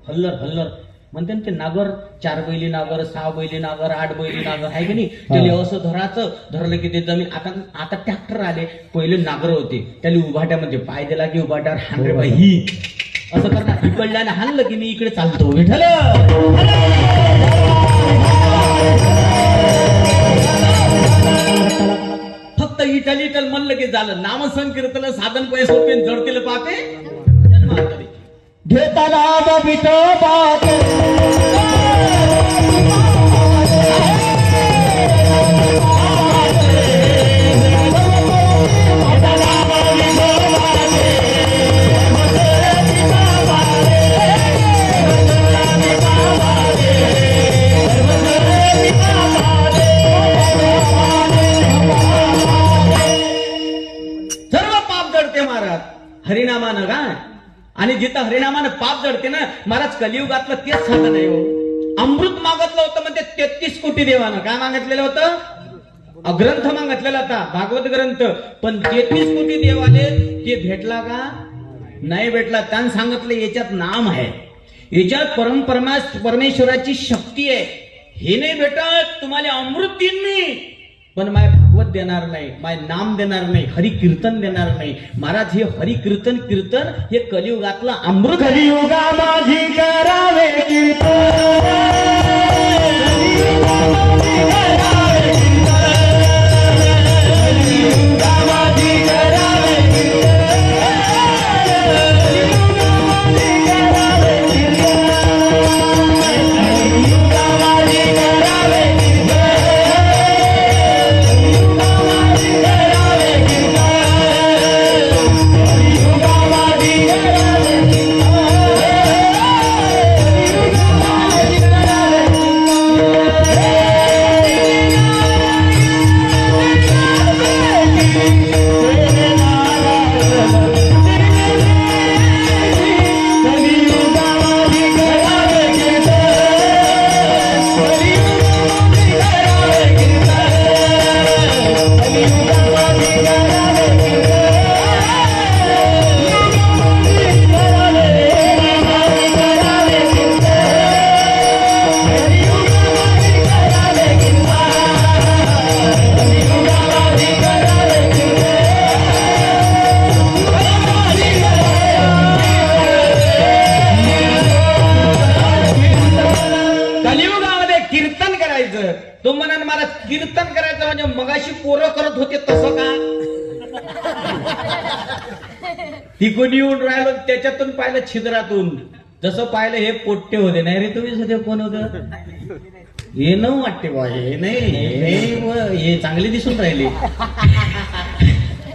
हल्लर म्हणते ते नागर. 4 बैली नागर, 6 बैली नागर, 8 बैली नागर आहे की नाही. त्याला असं धरलं की ते जमीन. आता ट्रॅक्टर आले. पहिले नागर होते त्याला उभाट्यामध्ये पाय दिला की उभाट्यावर हाणरे बाई ही असं करणार. इकडल्याने हाणलं की मी इकडे चालतो. विठ्ठल फक्त इटल म्हणलं की झालं. नाम संकीर्तन साधन पैसे सोपे जडतील पापे जन्मांतरी. घेताना सर्व पाप जडते महाराज हरिनामानं का. आणि जिथं हरिनामानं पाप जडते ना महाराज कलियुगातलं तेच साधन आहे. हो अमृत मागितलं होतं म्हणजे 33 कोटी देवानं. काय मागितलेलं होतं? ग्रंथ मागितलेला होता, भागवत ग्रंथ. पण 33 कोटी देवाले ते भेटला का? नाही भेटला. त्यांनी सांगितलं याच्यात नाम आहे, याच्यात परमेश्वराची शक्ती आहे. हे नाही भेटत तुम्हाला अमृत देईन मी, पण माय भागवत देणार नाही, माय नाम देणार नाही, हरि कीर्तन देणार नाही. महाराज हे हरि कीर्तन हे कलियुगातलं अमृत. कलियुगा माझी करावे तो म्हणाल मला कीर्तन करायचं म्हणजे मगाशी पोरं करत होते तसं का? तिकडून येऊन राहिलो त्याच्यातून पाहिलं छिद्रातून. जसं पाहिलं हे पोट्टे होते. नाही रे तुम्ही सध्या कोण होत? हे न वाटते बा. हे नाही हे चांगले दिसून राहिले.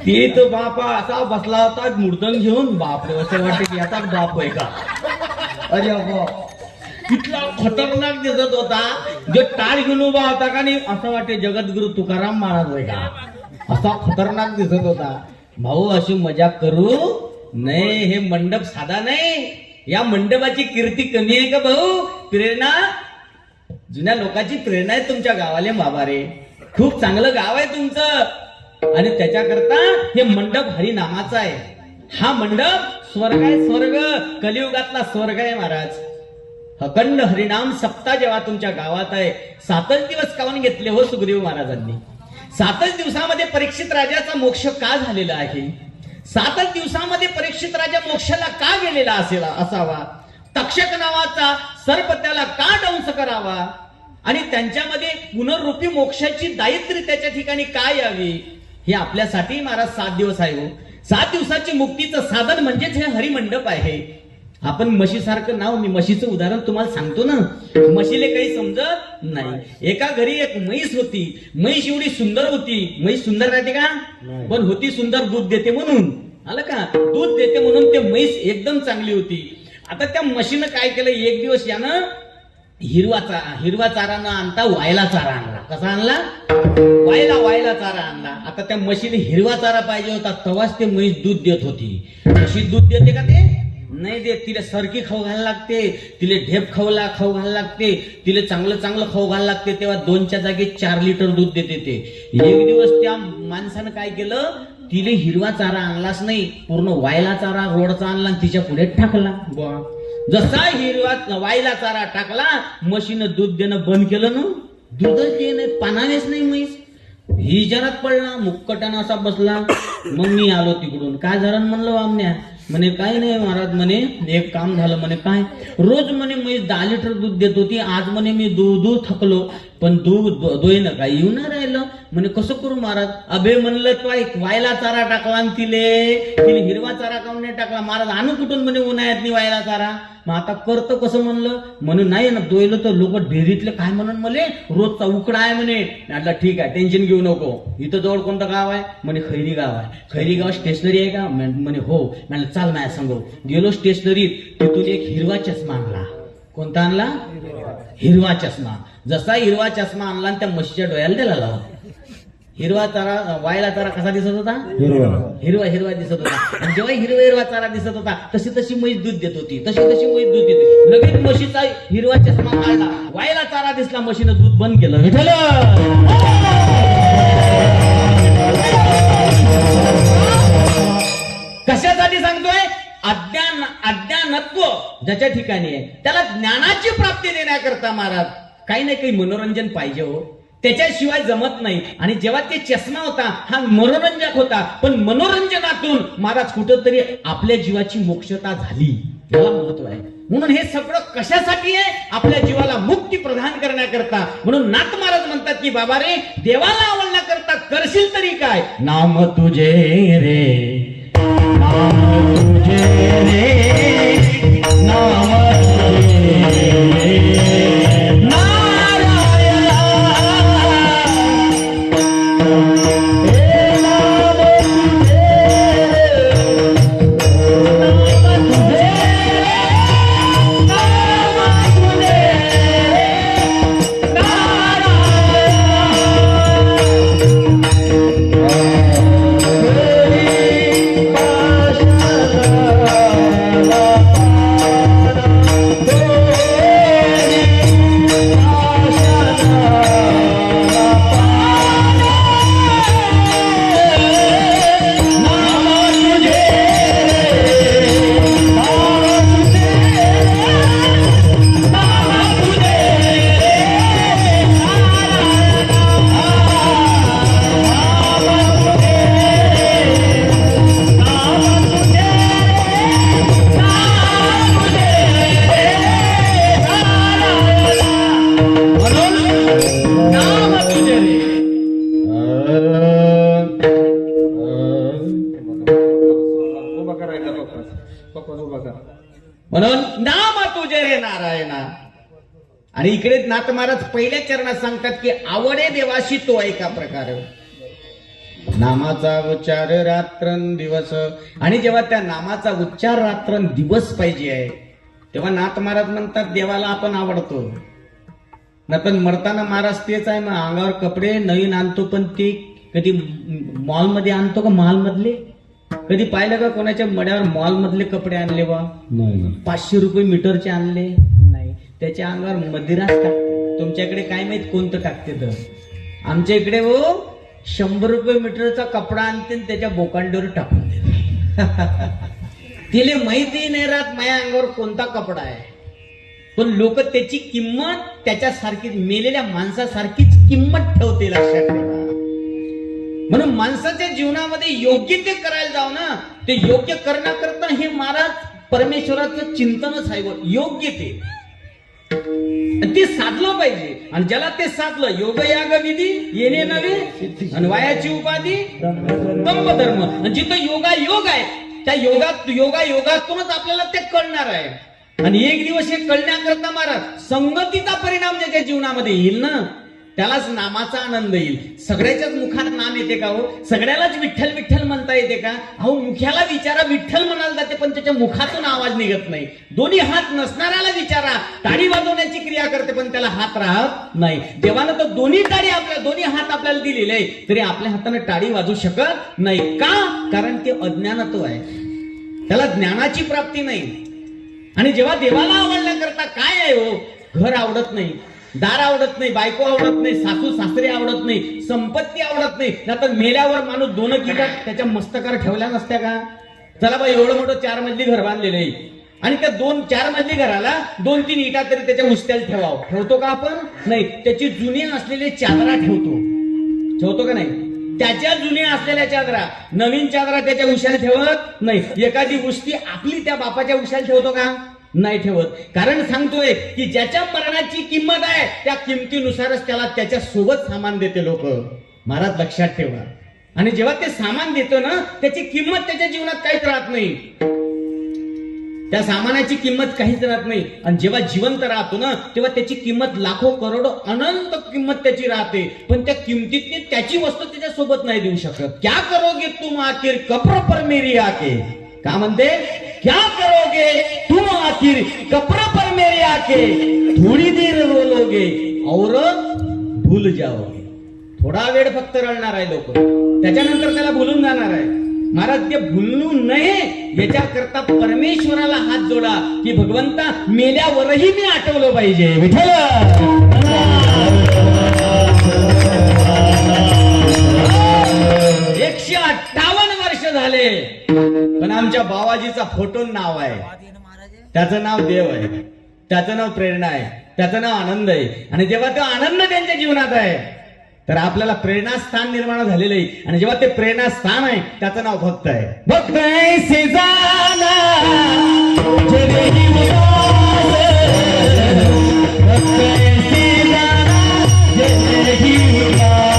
ते तो बापा असा बसला होता मुर्दन घेऊन. बापरे असं वाटते की याचाच बाप आहे का? अरे बाप इतका खतरनाक दिसत होता. जो टाळ घेऊन उभा होता का नाही असं वाटे जगद्गुरु तुकाराम महाराज होय का. असा खतरनाक दिसत होता. भाऊ अशी मजाक करू नाही. हे मंडप साधा नाही. या मंडपाची कीर्ती कमी आहे का भाऊ? प्रेरणा जुन्या लोकांची प्रेरणा आहे तुमच्या गावाले बाबा रे. खूप चांगलं गाव आहे तुमचं. आणि त्याच्याकरता हे मंडप हरिनामाचा आहे. हा मंडप स्वर्ग आहे. स्वर्ग कलियुगातला स्वर्ग आहे महाराज. अखंड हरिनाम सप्ताह जेव्हा तुमच्या गावात आहे. 7च दिवस काऊन घेतले हो सुग्रीव महाराजांनी? 7च दिवसामध्ये परीक्षित राजाचा मोक्ष का झालेला आहे? 7च दिवसामध्ये परीक्षित राजा मोक्षाला का गेलेला असावा? तक्षक नावाचा सर्प त्याला का दंश करावा? आणि त्यांच्यामध्ये पुनर्रूपी मोक्षाची दायित्व त्याच्या ठिकाणी काय यावी? हे आपल्यासाठी महाराज 7 दिवस आहे हो. 7 दिवसाची मुक्तीचं साधन म्हणजेच हे हरिमंडप आहे. आपण म्हशीसारखं नाव, मी म्हशीचं उदाहरण तुम्हाला सांगतो ना, म्हशीले काही समजत नाही. एका घरी एक म्हैस होती. म्हैस एवढी सुंदर होती. म्हैस सुंदर राहते का? पण होती सुंदर, दूध देते म्हणून. आलं का? दूध देते म्हणून ते म्हैस एकदम चांगली होती. आता त्या म्हशीनं काय केलं, एक दिवस यानं हिरवा चारा न आणता वायला चारा आणला. कसा आणला? वायला चारा आणला. आता त्या म्हशीने हिरवा चारा पाहिजे होता, तेव्हाच ते म्हैस दूध देत होती. म्हशी दूध देते का? ते नाही देत. तिला सरकी खाऊ घालायला लागते, तिला ढेप खाऊ घालायला लागते, तिला चांगलं खाऊ घालायला लागते. तेव्हा 2च्या जागी 4 लिटर दूध देते ते. एक दिवस त्या माणसानं काय केलं, तिला हिरवा चारा आणलाच नाही, पूर्ण वायला चारा रोडचा आणला आणि तिच्या पुढे टाकला. जसा हिरवा वायला चारा टाकला, म्हशीनं दूध देणं बंद केलं ना. दूधच दे नाही, पानानेच नाही म्हैस. ही जरात पडला, मुक्कटानं असा बसला. मग मी आलो तिकडून. काय झालं म्हणलं वामण्या? म्हणे काय नाही महाराज, म्हणे एक काम झालं. म्हणे काय? रोज म्हणे म्हैस 10 लिटर दूध देत होती, आज म्हणे मी दूध थकलो, पण दूध दोयनं काय येऊन राहिलं. म्हणे कसं करू महाराज? अबे म्हणलं तो वायला चारा टाकला आणि तिले हिरवा चारा काऊन नाही टाकला? महाराज आणू कुठून म्हणे उन्हाळ्यात नाही वायला चारा? मग आता करतो कसं म्हणलं? म्हणून नाही ना दोयलं तर लोक डेअरीतले काय म्हणून मले रोजचा उकडा आहे म्हणे. म्हटलं ठीक आहे, टेन्शन घेऊ नको. इथं जवळ कोणतं गाव आहे? म्हणे खैरी गाव आहे. खैरी गाव स्टेशनरी आहे का? म्हणे हो. म्हटलं चाल माझ्या संग. गेलो स्टेशनरीत, तिथून एक हिरवा चष्मा आणला. कोणता आणला? हिरवा चष्मा. जसा हिरवा चष्मा आणला आणि त्या म्हशीच्या डोळ्याला दिला लावा. हिरवा चारा वायला चारा कसा दिसत होता? हिरवा दिसत होता. आणि जेव्हा हिरवा चारा दिसत होता, तशी म्हैस दूध देत होती. तशी म्हैस दूध देते. लगेच म्हशीचा हिरवा चष्मा काढला, वायला चारा दिसला, म्हशीनं दूध बंद केलं. कशासाठी सांगतोय? अज्ञानत्व ज्याच्या ठिकाणी आहे त्याला ज्ञानाची प्राप्ती देण्याकरता महाराज काही नाही काही मनोरंजन पाहिजे हो. त्याच्याशिवाय जमत नाही. आणि जेव्हा ते चष्मा होता हा मनोरंजक होता, पण मनोरंजनातून महाराज कुठंतरी आपल्या जीवाची मोक्षता झाली. याला महत्व आहे. म्हणून हे सगळं कशासाठी आहे? आपल्या जीवाला मुक्ती प्रदान करण्याकरता. म्हणून नाथ महाराज म्हणतात की बाबा रे, देवाला आवडण्याकरता करशील तरी काय? नाम तुझे रे, नाम तुझे रे, नाम तुझे म्हणून नाम तुझे रे नारायणा. आणि इकडे नाथ महाराज पहिल्या चरणात सांगतात की आवडे देवाशी तो एका प्रकारे नामाचा उच्चार रात्रंदिवस. आणि जेव्हा त्या नामाचा उच्चार रात्रंदिवस पाहिजे आहे, तेव्हा नाथ महाराज म्हणतात देवाला आपण आवडतो. नंतर मरताना महाराज तेच आहे, मग अंगावर कपडे नवीन आणतो, पण ते कधी मॉलमध्ये आणतो का? मॉलमधले कधी पाहिलं का कोणाच्या मड्यावर मॉलमधले कपडे आणले बा? 500 रुपये मीटरचे आणले नाही. त्याच्या अंगावर मदिराच टाकते. तुमच्याकडे काय माहित कोणतं टाकते? तर आमच्या इकडे हो 100 रुपये मीटरचा कपडा आणते आणि त्याच्या बोकांडीवर टाकून देते. तिला माहिती नाही राहत माझ्या अंगावर कोणता कपडा आहे. पण लोक त्याची किंमत त्याच्यासारखी मेलेल्या माणसासारखीच किंमत ठेवते. लक्षात ठेवा. म्हणून माणसाच्या जीवनामध्ये योग्य ते करायला जाव ना, ते योग्य करण्याकरता हे महाराज परमेश्वराचं चिंतनच आहे. योग्य ते साधलं पाहिजे. आणि ज्याला ते साधलं, योग याग विधी येणे नव्हे आणि वायाची उपाधी दंभ धर्म. आणि जिथं योगा योग आहे त्या योगातूनच आपल्याला ते कळणार आहे. आणि एक दिवस हे कळण्याकरता महाराज संगतीचा परिणाम ज्याच्या जीवनामध्ये येईल ना, त्यालाच नामाचा आनंद येईल. सगळ्याच्याच मुखात नाम येते का हो? सगळ्यालाच विठ्ठल विठ्ठल म्हणता येते का? अहो, मुख्याला विचारा, विठ्ठल म्हणायला जाते पण त्याच्या मुखातून आवाज निघत नाही. दोन्ही हात नसणाऱ्याला विचारा, टाळी वाजवण्याची क्रिया करते पण त्याला हात राहत नाही. देवानं तर दोन्ही हात आपल्याला दिलेले आहे, तरी आपल्या हाताने टाळी वाजवू शकत नाही. का? कारण ते अज्ञानत्व आहे, त्याला ज्ञानाची प्राप्ती नाही. आणि जेव्हा देवाला आवडण्याकरता काय आहे हो? घर आवडत नाही, दार आवडत नाही, बायको आवडत नाही, सासू सासरे आवडत नाही, संपत्ती आवडत नाही. नाहीतर मेल्यावर माणूस 2 किटा त्याच्या मस्तकावर ठेवल्या नसत्या का? चला बा, एवढं मोठं 4 मजली घर बांधलेलं आहे आणि त्या 4 मजली घराला 2-3 इटा तरी त्याच्या उस्त्याला ठेवतो का आपण? नाही. त्याची जुनी असलेले चादरा ठेवतो का नाही? त्याच्या जुन्या असलेल्या चादरा, नवीन चादरा त्याच्या उशाला ठेवत नाही. एखादी उस्ती आपली त्या बापाच्या उशाला ठेवतो का? नाही ठेवत. कारण सांगतोय की ज्याच्या मरणाची किंमत आहे त्या किमतीनुसारच त्याला त्याच्या सोबत सामान देते लोक. महाराज लक्षात ठेवा. आणि जेव्हा ते सामान देतो ना, त्याची किंमत त्याच्या जीवनात काहीच राहत नाही. त्या सामानाची किंमत काहीच राहत नाही. आणि जेव्हा जिवंत राहतो ना, तेव्हा त्याची किंमत लाखो करोडो अनंत किंमत त्याची राहते. पण त्या किमतीतली त्याची वस्तू त्याच्या सोबत नाही देऊ शकत. क्या करोगे तुम आखिर कब्र पर मेरी आके? का म्हणते? क्या करोगे तुम आखिर कब्र पर मेरे आके? थोडी देर रोलोगे और भूल जाओगे. थोडा वेळ फक्त रडणार आहे लोक, त्याच्यानंतर त्याला भुलून जाणार आहे. महाराज, ते भुलू नये याच्याकरता परमेश्वराला हात जोडा की भगवंता, मेल्यावरही मी आठवलं पाहिजे. विठ्ठल 158 वर्ष झाले पण आमच्या बाबाजीचा फोटो नाव आहे, त्याचं नाव देव आहे, त्याचं नाव प्रेरणा आहे, त्याचं नाव आनंद आहे. आणि जेव्हा तो आनंद त्यांच्या जीवनात आहे तर आपल्याला प्रेरणास्थान निर्माण झालेलं आहे. आणि जेव्हा ते प्रेरणास्थान आहे त्याचं नाव भक्त आहे. भक्त ऐसे जाना जलेही उदास, भक्त ऐसे जाना जलेही उदास.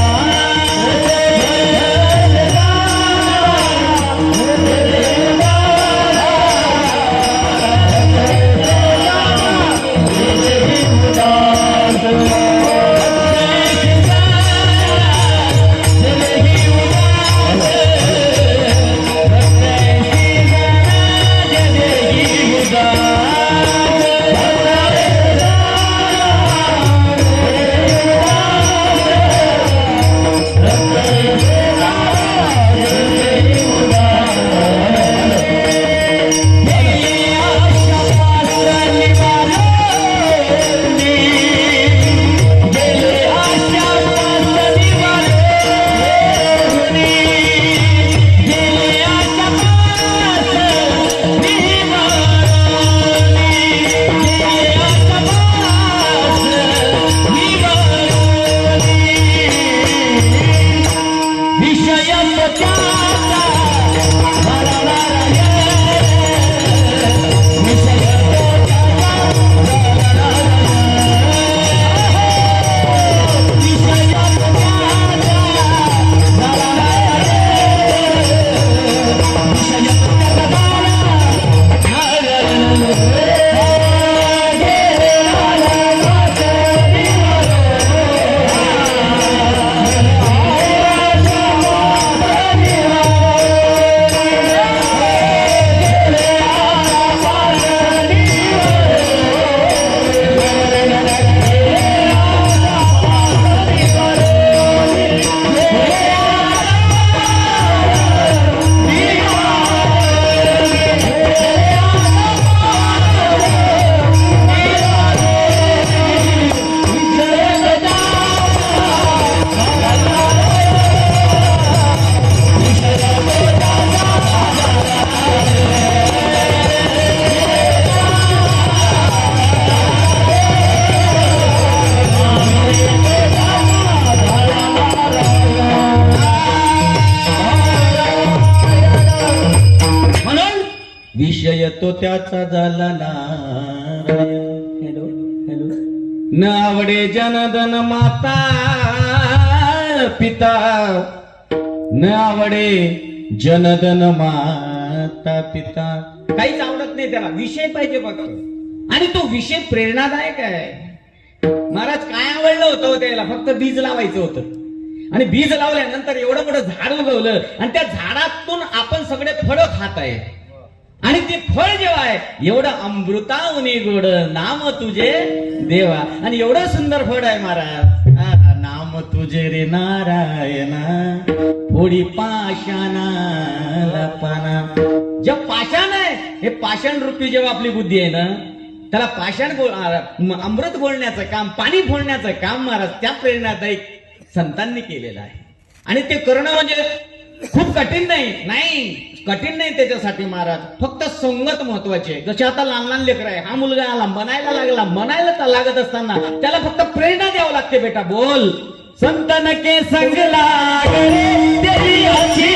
विषय येतो त्याचा झाला नारायण. Hello hello. न आवडे जनधन माता पिता, न आवडे जनधन माता पिता. काहीच आवडत नाही त्याला, विषय पाहिजे फक्त. आणि तो विषय प्रेरणादायक आहे. महाराज काय आवडलं होतं त्याला? फक्त बीज लावायचं होतं. आणि बीज लावल्यानंतर एवढं मोठं झाड उगवलं आणि त्या झाडातून आपण सगळे फळं खात आहे. आणि ते फळ जेव्हा आहे एवढं अमृताहुनी गोड नाम तुझे देवा. आणि एवढं सुंदर फळ आहे महाराज. नाम तुझे रे नारायणा, थोडी पाषाणाला पाना. जे पाषाण आहे हे पाषाण रूपी जेव्हा आपली बुद्धी आहे ना, त्याला अमृत बोलण्याचं काम, पाणी फोडण्याचं काम महाराज त्या प्रेरणादायी संतांनी केलेलं आहे. आणि ते करणं म्हणजे खूप कठीण नाही कठीण नाही त्याच्यासाठी महाराज. फक्त संगत महत्वाची आहे. जसे आता लहान लहान लेकर आहे, हा मुलगा आला म्हणायला लागत असताना त्याला फक्त प्रेरणा द्यावं लागते. बेटा बोल. संतन के संग लाग रे तेरी अच्छी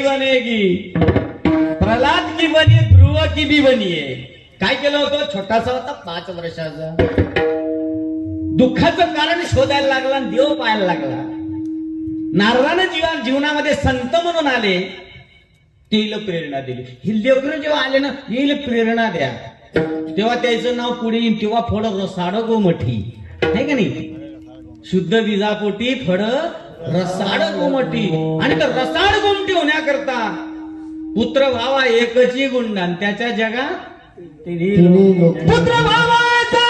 बनेगी, प्रहलाद की बनी, ध्रुव की भी बनी आहे. काय केलं होतं? छोटासा होता 5 वर्षाचा. दुःखाचं कारण शोधायला लागला आणि देव पाहायला लागला. नारदानं जीवनामध्ये संत म्हणून आले, तेला प्रेरणा दिली. हिल्देवकर जेव्हा आले ना, येईल प्रेरणा द्या, तेव्हा त्याचं नाव पुढे येईल. तेव्हा फळ रसाड गोमठी आहे का नाही? शुद्ध बीजापोटी फळ रसाड गोमटी. आणि तर रसाड गोमटी होण्याकरता पुत्र भावा एकची गुंडान त्याच्या जगात पुत्र भावाचा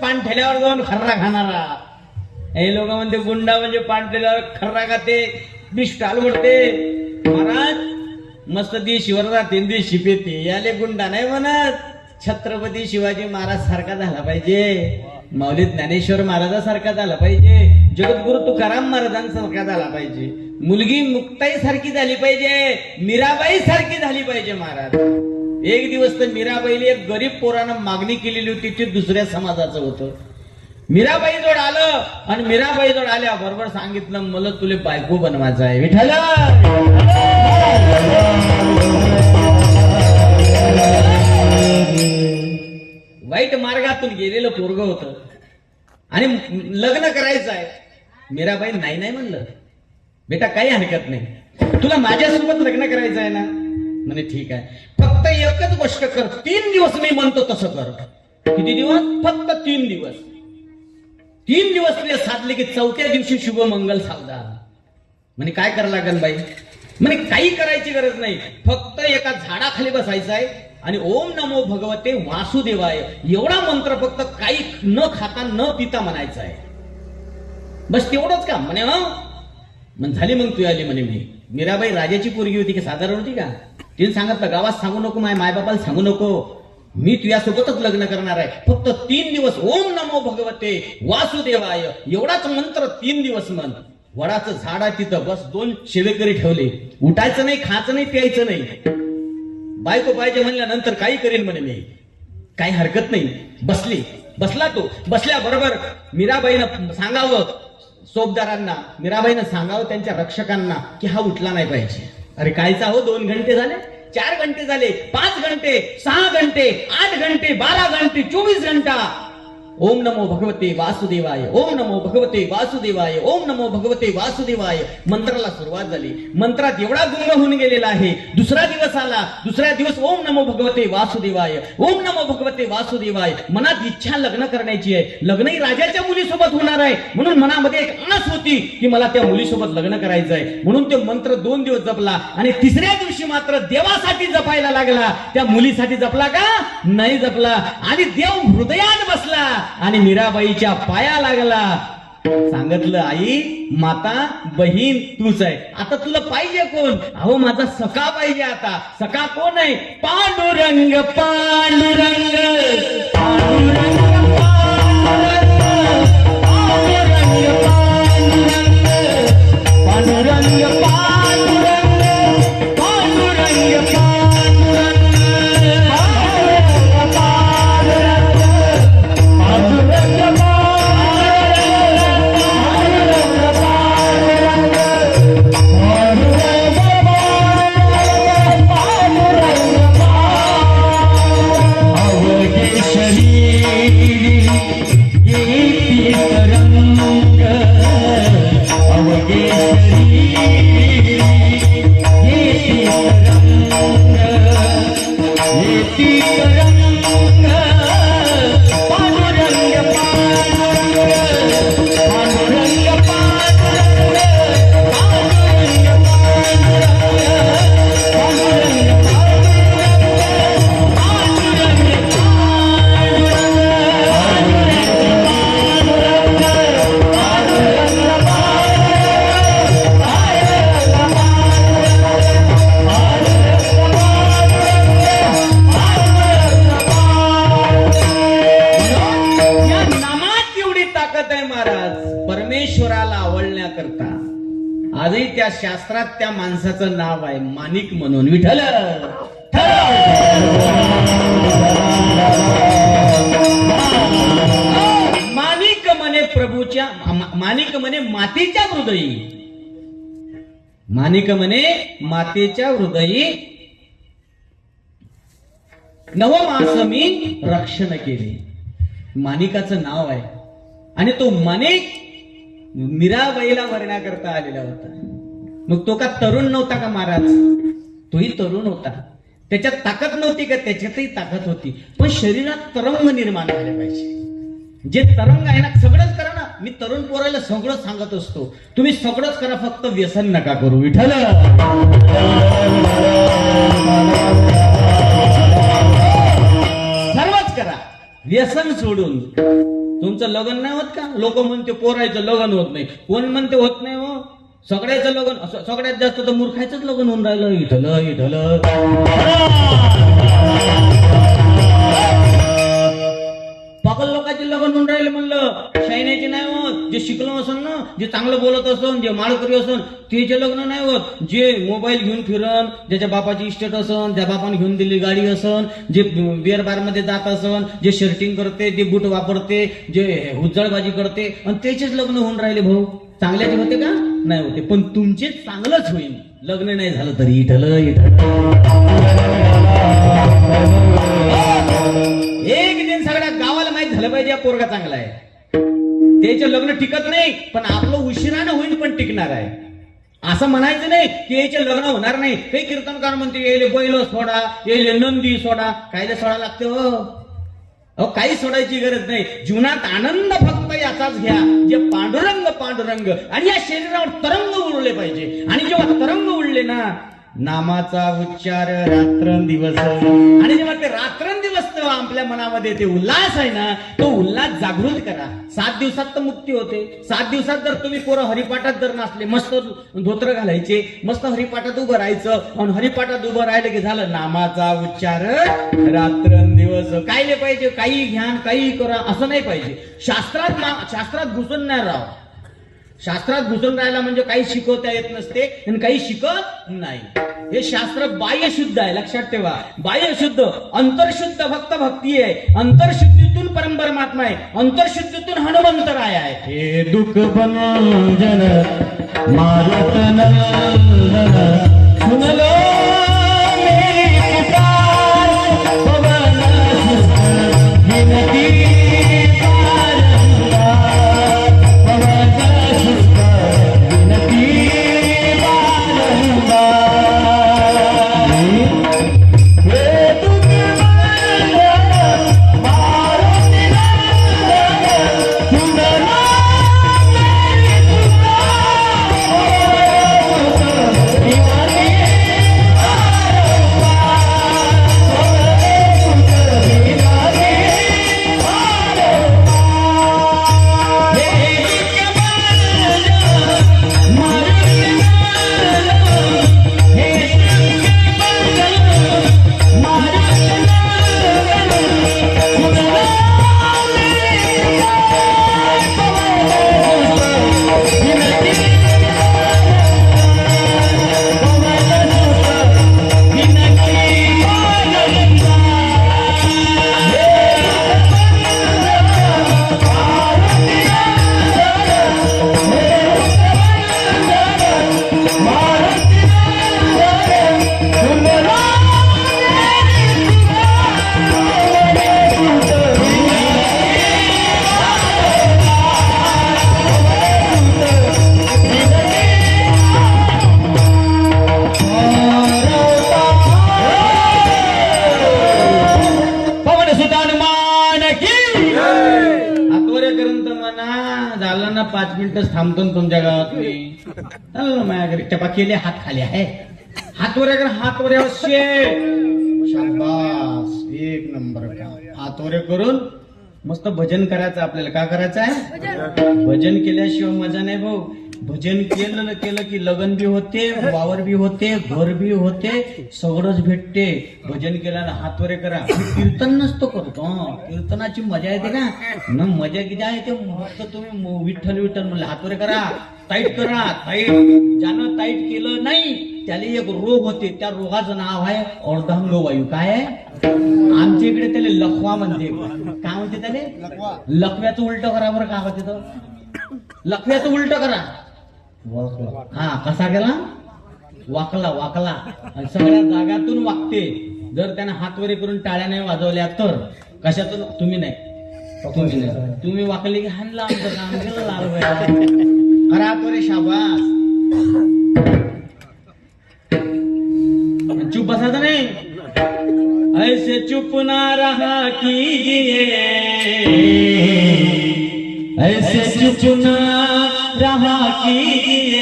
पाणठेल्यावर जाऊन खर्रा खाणारा. हे लोक म्हणते गुंडा म्हणजे पाणठेल्यावर खर्रा खाते, बिष्टाल म्हणते. महाराज मस्त ती शिवराज तेंदी शिपेते, याले गुंडा नाही म्हणत. छत्रपती शिवाजी महाराज सारखा झाला पाहिजे, माऊली ज्ञानेश्वर महाराजासारखा झाला पाहिजे, जगद्गुरु तुकाराम महाराजांसारखा झाला पाहिजे, मुलगी मुक्ताई सारखी झाली पाहिजे, मीराबाई सारखी झाली पाहिजे महाराज. एक दिवस तर मीराबाईला एक गरीब पोरानं मागणी केलेली होती, ते दुसऱ्या समाजाचं होतं. मीराबाई जोड आलं आणि मीराबाई जोड आल्या बरोबर सांगितलं, मला तुले बायको बनवायचं आहे. विठ्ठल वाईट मार्गातून गेलेलं पोरग होतं आणि लग्न करायचं आहे. मीराबाई नाही नाही म्हणलं, बेटा काही हरकत नाही, तुला माझ्यासोबत लग्न करायचं आहे ना. म्हणे ठीक आहे, फक्त एकच गोष्ट कर, 3 दिवस मी म्हणतो तसं कर. किती दिवस? फक्त 3 दिवस. 3 दिवस तुला साधले की 4थ्या दिवशी शुभ मंगल सावधा. म्हणे काय करावं लागेल बाई? म्हणे काही करायची गरज नाही, फक्त एका झाडाखाली बसायचं आहे आणि ओम नमो भगवते वासुदेवाय एवढा मंत्र फक्त काही न खाता न पिता म्हणायचा आहे. बस तेवढंच का? म्हणे हो. मग झाली मग तू आली. म्हणे मीराबाई राजाची पोरगी होती की साधारण होती का? तिने सांगितलं गावात सांगू नको, मायबापाला सांगू नको, मी तुझ्यासोबतच लग्न करणार आहे. फक्त 3 दिवस ओम नमो भगवते वासुदेवाय एवढाच मंत्र 3 दिवस म्हण. वडाचं झाड आहे तिथं, बस 2 शेवेकरी ठेवले, उठायचं नाही, खायचं नाही, प्यायचं नाही. बायको पाहिजे म्हणल्यानंतर काही करेल म्हणे मी, काही हरकत नाही. बसला तो. बसल्याबरोबर मीराबाईनं सांगावं सोबदारांना, मीराबाईनं सांगावं त्यांच्या रक्षकांना की हा उठला नाही पाहिजे. अरे कायचा हो, 2 घंटे झाले, 4 घंटे झाले, 5 घंटे, 6 घंटे, 8 घंटे, 12 घंटे, 24 घंटा. ओम नमो भगवते वासुदेवाय, ओम नमो भगवते वासुदेवाय, ओम नमो भगवते वासुदेवाय. मंत्राला सुरुवात झाली. मंत्रात एवढा गुंग होऊन गेलेला आहे. दुसरा दिवस आला. दुसऱ्या दिवस ओम नमो भगवते वासुदेवाय, ओम नमो भगवते वासुदेवाय. मनात इच्छा लग्न करण्याची आहे. लग्नही राजाच्या मुलीसोबत होणार आहे, म्हणून मनामध्ये एक आस होती की मला त्या मुलीसोबत लग्न करायचं आहे. म्हणून ते मंत्र 2 दिवस जपला आणि तिसऱ्या दिवशी मात्र देवासाठी जपायला लागला. त्या मुलीसाठी जपला का? नाही जपला. आणि देव हृदयात बसला आणि मीराबाईच्या पाया लागला. सांगितलं, आई, माता, बहीण तूच आहे. आता तुला पाहिजे कोण? अहो माझा सखा पाहिजे. आता सखा कोण आहे? पांडुरंग, पांडुरंग, पांडुरंग, पांडुरंग, पांडुरंग, परमेश्वराला आवडण्याकरता. आजही त्या शास्त्रात त्या माणसाचं नाव आहे माणिक म्हणून. विठ्ठल माणिक म्हणे प्रभूच्या, माणिक म्हणे मातेच्या हृदयी, माणिक म्हणे मातेच्या हृदयी नवमास मी रक्षण केले. माणिकाचं नाव आहे. आणि तो माणिक मीराबाईला मरण्याकरता आलेला होता. मग तो का तरुण नव्हता का महाराज? तोही तरुण होता. त्याच्यात ताकद नव्हती का? त्याच्यातही ताकद होती. पण शरीरात तरंग निर्माण झाले पाहिजे. जे तरंग आहे ना, सगळंच करा ना. मी तरुण पोराला सगळंच सांगत असतो, तुम्ही सगळंच करा, फक्त व्यसन नका करू. विठ्ठल सर्वच करा, व्यसन सोडून. तुमचं लग्न नाही होत का? लोक म्हणते पोरायचं लग्न होत नाही. कोण म्हणते होत नाही? हो, सगळ्याचं लग्न, सगळ्यात जास्त तर मूर्खायचंच लग्न होऊन राहिलं. विठ्ठल विठ्ठल. पागल लोकांचे लग्न होऊन राहिले म्हणलं. शायनाचे नाही होत. जे शिकलो असेल ना, जे चांगलं बोलत असन, जे माळकरी असन त्याचे लग्न नाही होत. जे मोबाईल घेऊन फिरन, ज्याच्या बापाची इस्टेट असन, ज्या बापाने घेऊन दिली गाडी असन, जे बिअर बार मध्ये जात असन, जे शर्टिंग करते, जे बूट वापरते, जे हुज्जळबाजी करते, आणि त्याचेच लग्न होऊन राहिले भाऊ. चांगल्याचे होते का? नाही होते. पण तुमचे चांगलंच होईल, लग्न नाही झालं तरी. इठलं एक दिन सगळ्या गावाला माहित झालं पाहिजे हा पोरगा चांगला आहे. त्याचं लग्न टिकत नाही, पण आपलं उशिरानं होईल पण टिकणार आहे. असं म्हणायचं नाही की याचे लग्न होणार नाही. काही कीर्तनकार म्हणते येले बैल सोडा, येले नंदी सोडा. कायले सोडा लागते हो? काही सोडायची गरज नाही. जीवनात आनंद फक्त याचाच घ्या, जे पांडुरंग पांडुरंग. आणि या शरीरावर तरंग उडले पाहिजे. आणि जेव्हा तरंग उडले ना, नामाचा उच्चार रात्रंदिवस. आणि जेव्हा ते रात्रंदिवस तेव्हा आपल्या मनामध्ये ते उल्हास आहे ना, तो उल्हास जागृत करा. 7 दिवसात तर मुक्ती होते. 7 दिवसात जर तुम्ही पोरं हरिपाठात जर नसले, मस्त धोत्र घालायचे, मस्त हरिपाठात उभं राहायचं, आणि हरिपाठात उभं राहिलं की झालं नामाचा उच्चार रात्रंदिवस. कायले पाहिजे काही घ्या, काही करा असं नाही पाहिजे. शास्त्रात घुसून नाही राहा. शास्त्रात घुसून राहायला म्हणजे काही शिकवता येत नसते आणि काही शिकत नाही. हे शास्त्र बाह्य शुद्ध आहे, लक्षात ठेवा. बाह्य शुद्ध, अंतरशुद्ध फक्त भक्ती आहे. अंतरशुद्धीतून परमात्मा आहे, अंतरशुद्धीतून हनुमंतराय आहे. हे दुःख भंजन मारुत नंदन सुनलो मेरी पुकार, पवन सुत विनती बारंबार, पवन सुत विनती बारंबार. हे दुःख भंजन मारुत नंदन सुनलो झालं ना 5 मिनिटच थांबतो ना तुमच्या गावात मी. माझ्या घरी टपा केले, हात खाली आहे. हातवर हातवर शाबास, एक नंबर काम. हातवर करून मस्त भजन करायचं आपल्याला. का करायचं आहे? भजन केल्याशिवाय मजा नाही भाऊ. भजन केलं की लगन बी होते, वावर बी होते, घर बी होते, सगळंच भेटते. भजन केल्यानं हातवरे करा. कीर्तन नसतो करतो, कीर्तनाची मजा येते ना. न मजा किती आहे ते फक्त तुम्ही विठ्ठल विठ्ठल म्हणलं हातवरे करा, टाईट करा. टाईट ज्यानं टाईट केलं नाही त्याला एक रोग होते. त्या रोगाचं नाव आहे अर्धांग वायू. काय आहे? आमच्या इकडे त्याला लखवा म्हणते. काय म्हणते त्याला? लखव्याचं उलट करा बरं. काय होते तर लखव्याचं उलट करा. हा, कसा गेला? वाकला. आणि सगळ्या जागातून वागते. जर त्याने हातवरे करून टाळ्या नाही वाजवल्या तर कशातून? तुम्ही नाही. तुम्ही वाकले की हाणला आमचं काम केलं लाल. अरे हातवरे शाबास. चुप बसायचं नाही. ऐसे चुप ना रहा कीजिए, ऐसे चुप ना रहा कीजिए,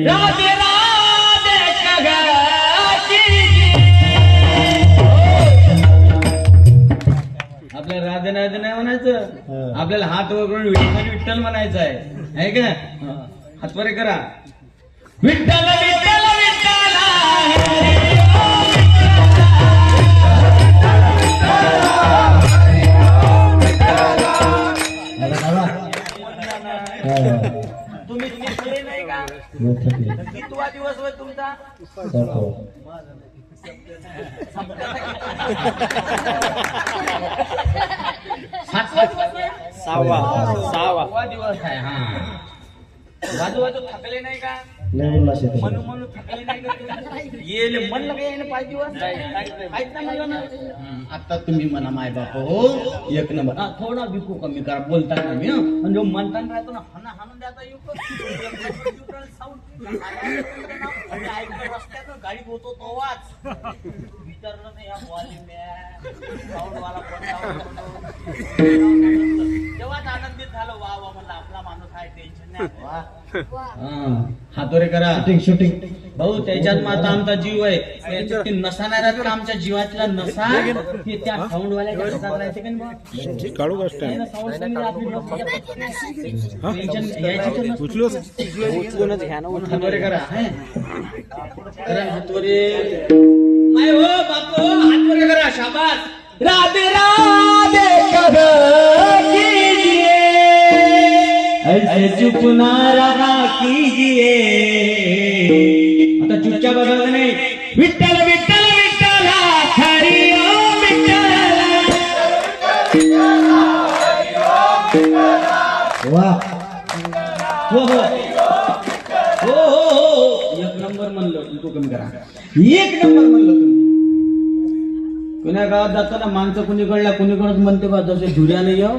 राधे राधे कहा कीजिए. आपल्याला राधे राधे नाही म्हणायचं, आपल्याला हात वर करून विठ्ठल विठ्ठल म्हणायचं आहे का? हातवरे करा. विठ्ठल विठ्ठल सहावा दिवस आहे. हा वाजू थकले नाही का? म्हणून थकले नाही का? येले म्हणलं काय यायला 5 दिवस काहीच नाही म्हणलं ना. आता तुम्ही म्हणा माय बाप हो एक नंबर. थोडा बिकू कमी करा बोलता ना मी आणि जो म्हणताना राहतो ना हाना हाणून द्यायचा रस्त्यात गाडी होतो तो वाच विचारलं नाही तेव्हाच आनंदित झालो. वा वा म्हणलं आपला माणूस आहे टेन्शन नाही. हातोरे करा शूटिंग भाऊ त्याच्यात माता आमचा जीव आहे. त्याच्यात ते नसा नाही राहत का आमच्या जीवातला नसा ते त्या साऊंड वाल्याच्या हातात राहते का नाही? काढू गोष्ट आहे हातोरे करा हातोरे माय हो बापू हातोरे करा शाबास. राधे राधे कीजिए ऐसे चुप ना रहा कीजिए. आता चुपचाप बघा नाही. विठ्ठल विठ्ठल विठ्ठल हरी ओम विठ्ठल. वा हो हो हो हो हो एक नंबर म्हणलं. इको कमी करा. एक नंबर म्हणलं तुम्ही. कुण्या गावात जातो ना माणसं कुणीकडला कुणीकडच म्हणते बा जसे धुऱ्याने येऊ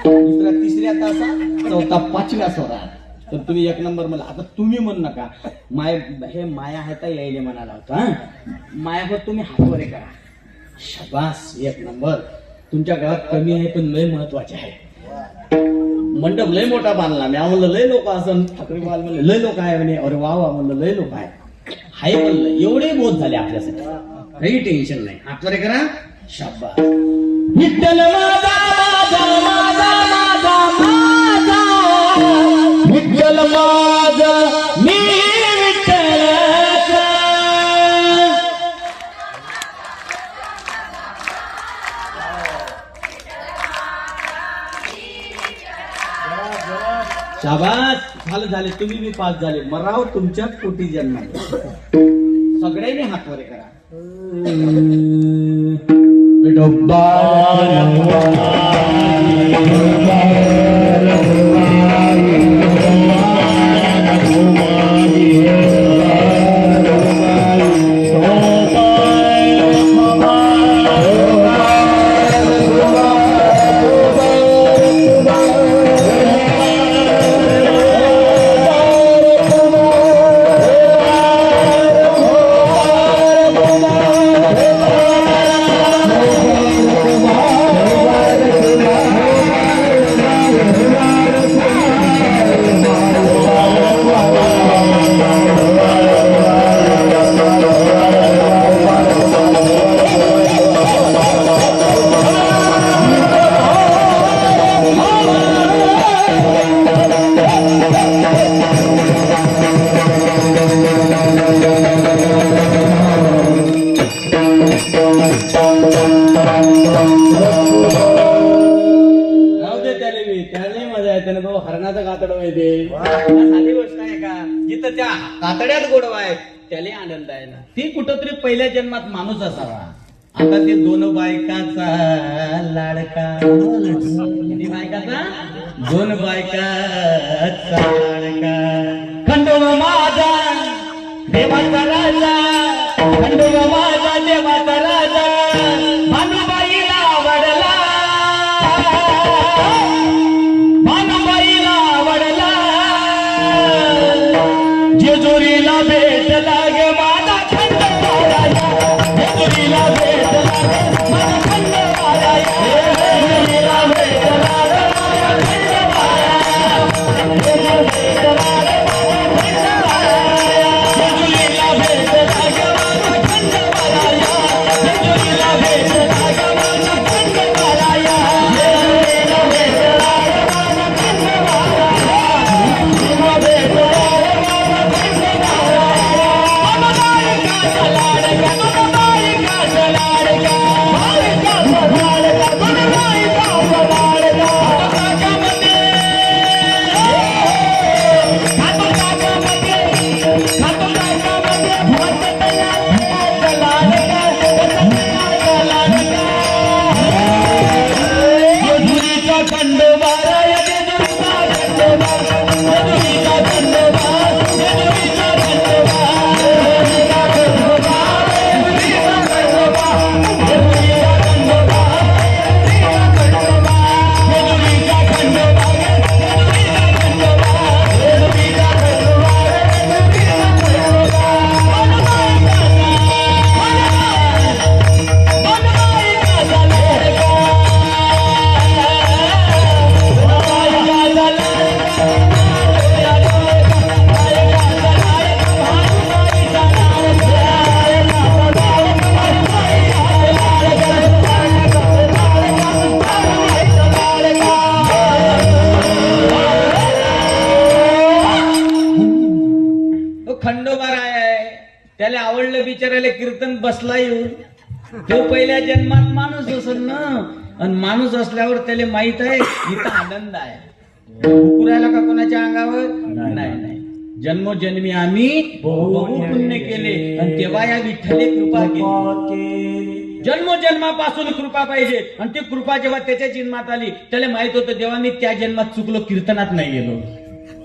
दुसऱ्या तिसऱ्या तासात चौथा 5व्या स्वरात. तर तुम्ही एक नंबर म्हणला. आता तुम्ही म्हणू नका माय हे माया आहे तर यायले म्हणाला होता. मायावर तुम्ही हातवरे करा. शाबास एक नंबर. तुमच्या गावात कमी आहे पण लय महत्वाचे आहे. मंडप लय मोठा बांधला. मी म्हणलं लय लोक असं ठाकरे बाल म्हणले लय लोक आहे म्हणे. अरे वा वा म्हणलं लय लोक आहे. हाय म्हणलं एवढे बोध झाले आपल्यासाठी काही टेन्शन नाही. हातवरे करा. शाबास. विठ्ठल माझा माझा माझा माझा माझा विठ्ठल माझा मी विठ्ठलाचा. शाबास झालं झाले. तुम्ही बी पास झाले. मराव तुमच्याच पोटी जन्म. सगळ्यांनी हातवरे करा. हरणाचं कातड माहिती साधी गोष्ट आहे का? जिथं त्या कातड्यात गोडवा आहे त्याला आनंद आहे ना. ती कुठंतरी पहिल्या जन्मात माणूस असावा. आता ते 2 बायकाचा लाडका. किती बायकाचा? 2 बायकाचा लाडका. खंडोबा माझा देवाचा राजा. खंडोबा माझा देवाचा राजा. भानुबाईला आवडला. भानुबाईला आवडला. जेजुरीला भेटला ग माझा खंडोबा राजा. जेजुरीला भेटला ग माझा खंडोबा राजा. जेजुरीला भेटला ग माझा खंडोबा राजा. जेजुरीला भेटला ग माझा खंडोबा राजा. जेजुरीला भेटला ग माझा खंडोबा राजा. त्याला कीर्तन बसला येऊन. तो पहिल्या जन्मात माणूस असेल ना, आणि माणूस असल्यावर त्याला माहित आहे इथं आनंद आहे. उकरायला का कोणाच्या अंगावर नाही नाही. जन्मोजन्मी आम्ही बहु पुण्य केले आणि तेव्हा या विठ्ठले कृपा केली. जन्मोजन्मापासून कृपा पाहिजे, आणि ती कृपा जेव्हा त्याच्या जन्मात आली त्याला माहित होतं देवा मी त्या जन्मात चुकलो, कीर्तनात नाही गेलो.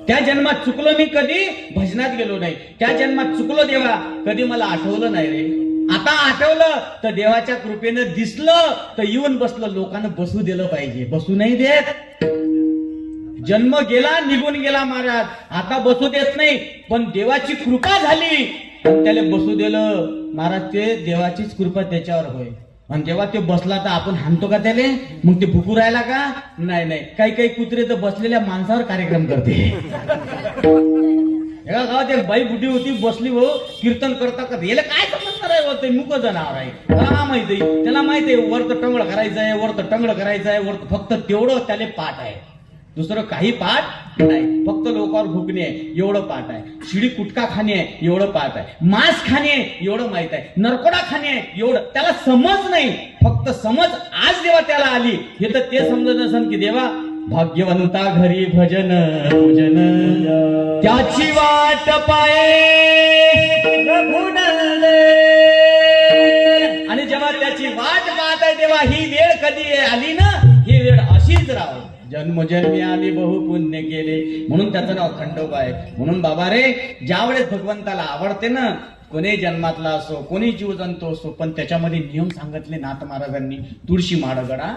त्या जन्मात चुकलो मी, कधी भजनात गेलो नाही. त्या जन्मात चुकलो देवा, कधी मला आठवलं नाही रे. आता आठवलं तर देवाच्या कृपेनं दिसलं तर येऊन बसलं. लोकांना बसू दिलं पाहिजे, बसू नाही देत. जन्म गेला निघून गेला महाराज, आता बसू देत नाही. पण देवाची कृपा झाली आणि त्याला बसू दिलं महाराज. ते देवाचीच कृपा त्याच्यावर होय. आणि जेव्हा ते बसला तर आपण हाणतो का त्याले? मग ते भुकू राहिला का? नाही नाही. काही काही कुत्रे तर बसलेल्या माणसावर कार्यक्रम करते. एका गावात एक बाई बुढी होती, बसली हो कीर्तन करता करता. याला काय समजणार आहे? होते मुक जनावर आहे, त्याला माहिती. त्याला माहिती आहे वरत टंगळ करायचं आहे, वरत टंगळ करायचं आहे, वरत फक्त तेवढं त्याला पाठ आहे. दुसरं काही पाठ नाही. फक्त लोकांवर भुकणे आहे एवढं पाठ आहे. शिडी कुटका खाणे आहे एवढं पाठ आहे. मांस खाणे आहे एवढं माहित आहे. नरकोडा खाणे आहे एवढं त्याला समज नाही. फक्त समज आज देवा त्याला आली हे तर ते समजत नसन की देवा भाग्यवंता घरी भजन पूजन त्याची वाट पाये रघुनंदन. आणि जेव्हा त्याची वाट पाहत आहे तेव्हा ही वेळ कधी आली ना, ही वेळ अशीच राहो. जन्मोजन्मी आम्ही बहु पुण्य केले म्हणून त्याचं नाव खंडोबा आहे. म्हणून बाबा रे, ज्यावेळेस भगवंताला आवडते ना, कोणी जन्मातला असो, कोणी जीव जंतू असो, पण त्याच्यामध्ये नियम सांगितले नाथ महाराजांनी. तुळशी माडगडा,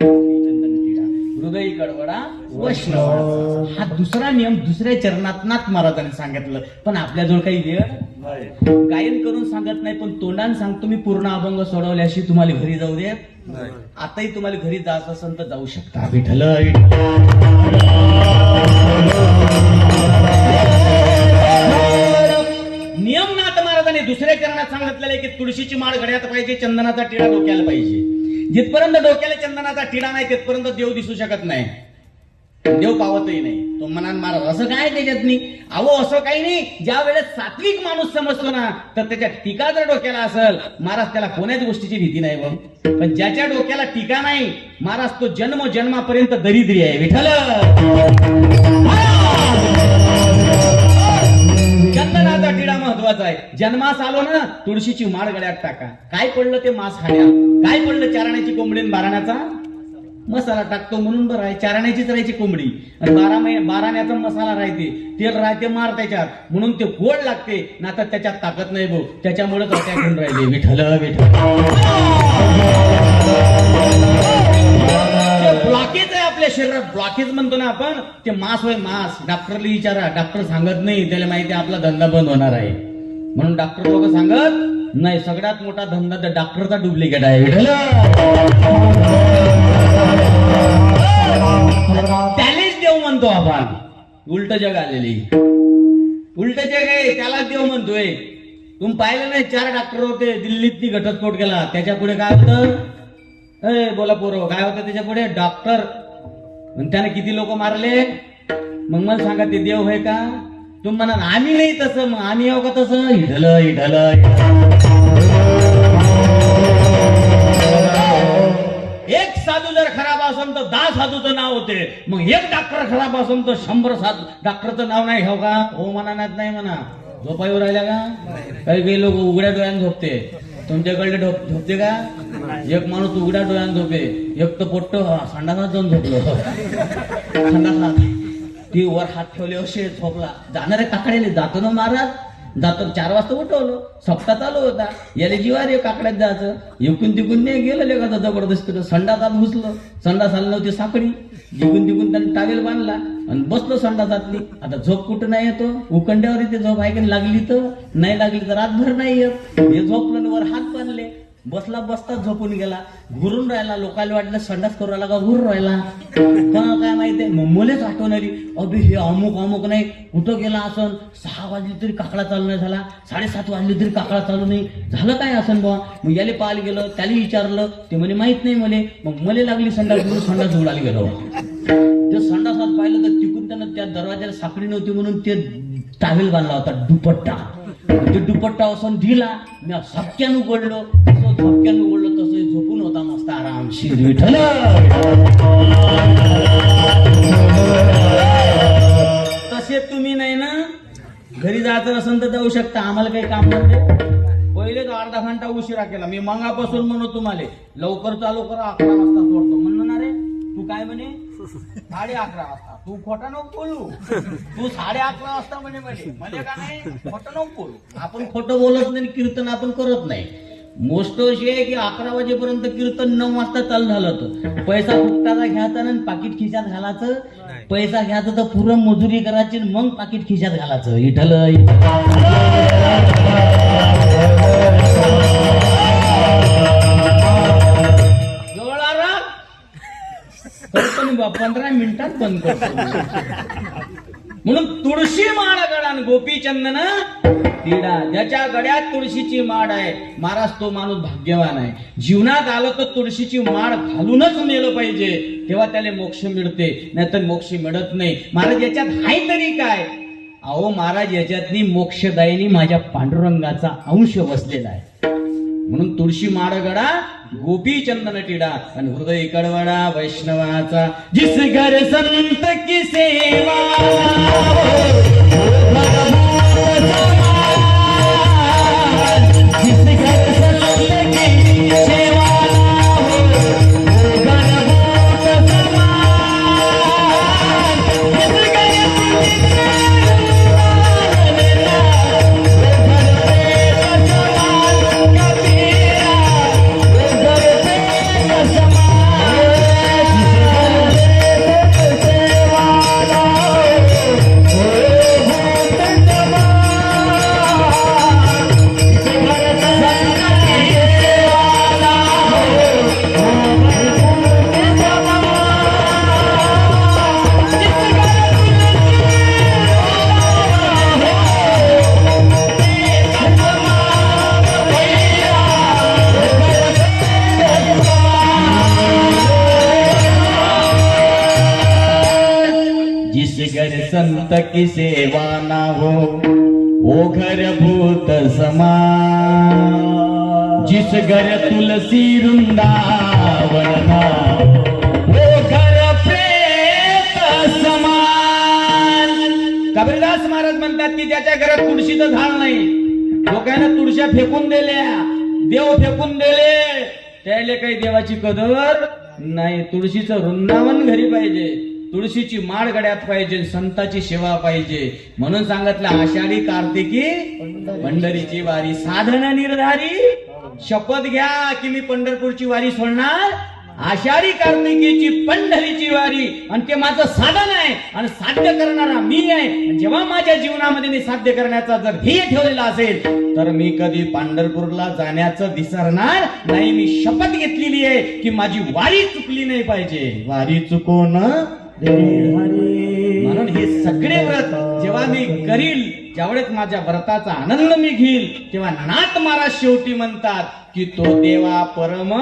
चंदन टिळा, हृदय कडवडा, वैष्णव. हा दुसरा नियम दुसऱ्या चरणात नाथ महाराजांनी सांगितलं. पण आपल्याजवळ काही वेळ गायन करून सांगत नाही, पण तोंडाने सांगतो मी. पूर्ण अभंग सोडवल्याशी तुम्हाला घरी जाऊ दे. आताही तुम्हाला घरी जायचं असेल तर जाऊ शकता. विठ्ठल नियम नाथ महाराजांनी दुसऱ्या चरणात सांगितलेले की तुळशीची माळ गळ्यात पाहिजे, चंदनाचा टिळा डोक्याला पाहिजे. जिथपर्यंत डोक्याला चंदनाचा टिळा नाही तिथपर्यंत देव दिसू शकत नाही, देव पावतही नाही. तो मनान महाराज असं काय त्याच्यात नाही. अहो असं काही नाही. ज्या वेळेस सात्विक माणूस समजतो ना, तर त्याच्या टीका जर डोक्याला असेल महाराज त्याला कोण्याच गोष्टीची भीती नाही. बघ, पण ज्याच्या डोक्याला टीका नाही महाराज तो जन्म जन्मापर्यंत दरिद्री आहे. विठ्ठल चंदनाचा टिळा महत्वाचा आहे. जन्मास आलो ना, तुळशीची माळ गळ्यात टाका. काय पडलं ते मांस खाण्या, काय पडलं चारण्याची कोंबडी बाराण्याचा मसाला टाकतो म्हणून बरं आहे. चारण्याचीच राहायची कोंबडी आणि बाराण्याचा मसाला राहते, तेल राहते मार त्याच्यात, म्हणून ते गोड लागते. ना तर त्याच्यात ताकद नाही भाऊ, त्याच्यामुळेच अटॅक होऊन राहिले. विठ्ठल ब्लॉकेज आहे आपल्या शरीरात. ब्लॉकेज म्हणतो ना आपण, ते मांस होय मांस. डॉक्टरला विचारा, डॉक्टर सांगत नाही. त्याला माहिती आपला धंदा बंद होणार आहे म्हणून डॉक्टर लोक सांगत नाही. सगळ्यात मोठा धंदा तर डॉक्टरचा डुप्लिकेट आहे. त्यालाच देव म्हणतो आपण. उलट जग आलेली, उलट जग आहे, त्यालाच देव म्हणतोय. तुम्ही पाहिलं नाही, 4 डॉक्टर होते दिल्लीत, घटस्फोट केला. त्याच्या पुढे काय होतं? बोला पोरो, काय होतं त्याच्या पुढे? डॉक्टर. त्याने किती लोक मारले? मग मला सांगा ते देव आहे का? तुम्ही म्हणा आम्ही नाही तसं, मग आम्ही येऊ का तसं? इढल इढल. एक साधू जर खराब असेल तर 10 साधूचं नाव होते. मग एक डॉक्टर खराब असेल तर 100 डॉक्टरचं नाव नाही घ्याव का? हो म्हणा नाही म्हणा. झोपा येऊ राहिल्या का? काही लोक उघड्या डोळ्यानं झोपते. तुमच्याकडे झोपते का? एक माणूस उघड्या डोळ्यानं झोपे, एक तर पोट्ट संडासात जाऊन झोपलो. संडासात ती वर हात ठेवले असे झोपला. जाणारे काकड्याले जातो ना महाराज, जातो. 4 वाजता उठवलं, सप्ताह चालू होता. याला जीवार काकड्यात जायचं. इकून तिकून नाही गेलं लेखाचं जबरदस्त. संडासात घुसलं, संडासाला नव्हती साखळी, जिकून तिकून त्यांनी टावेल बांधला आणि बसलो संडासातली. आता झोप कुठं नाही येतो? उकंड्यावर येते झोप. ऐकून लागली तर नाही, लागली तर रातभर नाही येत. हे झोपलं वर हात बांधले, बसला बसताच झोपून गेला. घुरून राहिला. लोकांना वाटलं संडास करू राहिला का घुरून राहिला. कोणाला काय माहितीये? मग मुलेच आठवण आली, अभि हे अमुक नाही, कुठं गेला असन? 6 वाजली तरी काकडा चालू नाही झाला, 7:30 वाजली तरी काकडा चालू नाही झालं. काय असन बुवा? मग याले पाहायला गेलं, त्याला विचारलं, ते म्हणे माहित नाही मले. मग मले लागली संडास उडाली गेलो. ते संडासात पाहिलं तर तिकून त्यानं त्या दरवाजाला साखळी नव्हती म्हणून ते टावेल बांधला होता, दुपट्टा. ते दुपट्टा असं ढिला मी झपक्यान उघडलो तसं झपक्यान उघडलो तसं झोपून होता मस्त आरामशीर विठ्ठल. तसे तुम्ही नाही ना घरी जायचं असेल तर जाऊ शकता, आम्हाला काही काम नव्हते. पहिले तर अर्धा घंटा उशिरा केला मी मंगापासून म्हणू तुम्हाला लवकर चालू करा 11 वाजता सोडतो म्हणून ना रे. तू काय म्हणे 11:30 वाजता, तू खोटा नको बोलू. तू 11:30 वाजता म्हणे म्हणजे का नाही खोटं नको बोलू. आपण खोटं बोलत नाही कीर्तन आपण करत नाही. मोस्ट अशी आहे की 11 वाजेपर्यंत कीर्तन 9 वाजता चालू झालं होतं. पैसा फुकटाचा घ्यायचा आणि पाकिट खिशात घालायचं. पैसा घ्यायचा तर पुरं मजुरी करायची मग पाकिट खिशात घालायचं. विठ्ठल करतो मी 15 मिनिटात बंद करतो. म्हणून तुळशी माळ गडान गोपीचंदन तिडा. ज्याच्या गड्यात तुळशीची माळ आहे महाराज तो माणूस भाग्यवान आहे. जीवनात आलं तर तुळशीची माळ घालूनच मेलं पाहिजे तेव्हा त्याला मोक्ष मिळते, नाहीतर मोक्ष मिळत नाही. महाराज याच्यात हाय तरी काय. अहो महाराज याच्यातनी मोक्षदायिनी माझ्या पांडुरंगाचा अंश बसलेला आहे. म्हणून तुळशी माळ गडा गोपी चंदन टिडा आणि हृदय कडवडा वैष्णवाचा. जिस घर संत की सेवा जिस घर संत की सेवा संत की सेवा ना हो ओ घर भूत समान. जिस घर तुलसी वृंदावन ना ओ घर प्रेत समान. कबीरदास महाराज म्हणतात की ज्याच्या घरात तुळशीचं झाड नाही, लोकांना तुळश्या फेकून दिल्या, देव फेकून दिले, त्याला काही देवाची कदर नाही. तुळशीचं वृंदावन घरी पाहिजे, तुळशीची माळ गड्यात पाहिजे, संताची सेवा पाहिजे. म्हणून सांगितलं आषाढी कार्तिकी पंढरीची वारी. साधन निर्धारी शपथ घ्या की मी पंढरपूरची वारी सोडणार. आषाढी कार्तिकीची पंढरीची वारी आणि ते माझं साधन आहे आणि साध्य करणारा मी आहे. जेव्हा माझ्या जीवनामध्ये मी साध्य करण्याचा जर ध्येय ठेवलेला असेल तर मी कधी पंढरपूरला जाण्याचं विसरणार नाही. मी शपथ घेतलेली आहे की माझी वारी चुकली नाही पाहिजे. वारी चुकवून म्हणून हे सगळे व्रत जेव्हा मी करील, ज्यावेळेस माझ्या व्रताचा आनंद मी घेईल, तेव्हा नाथ महाराज शेवटी म्हणतात की तो देवा परम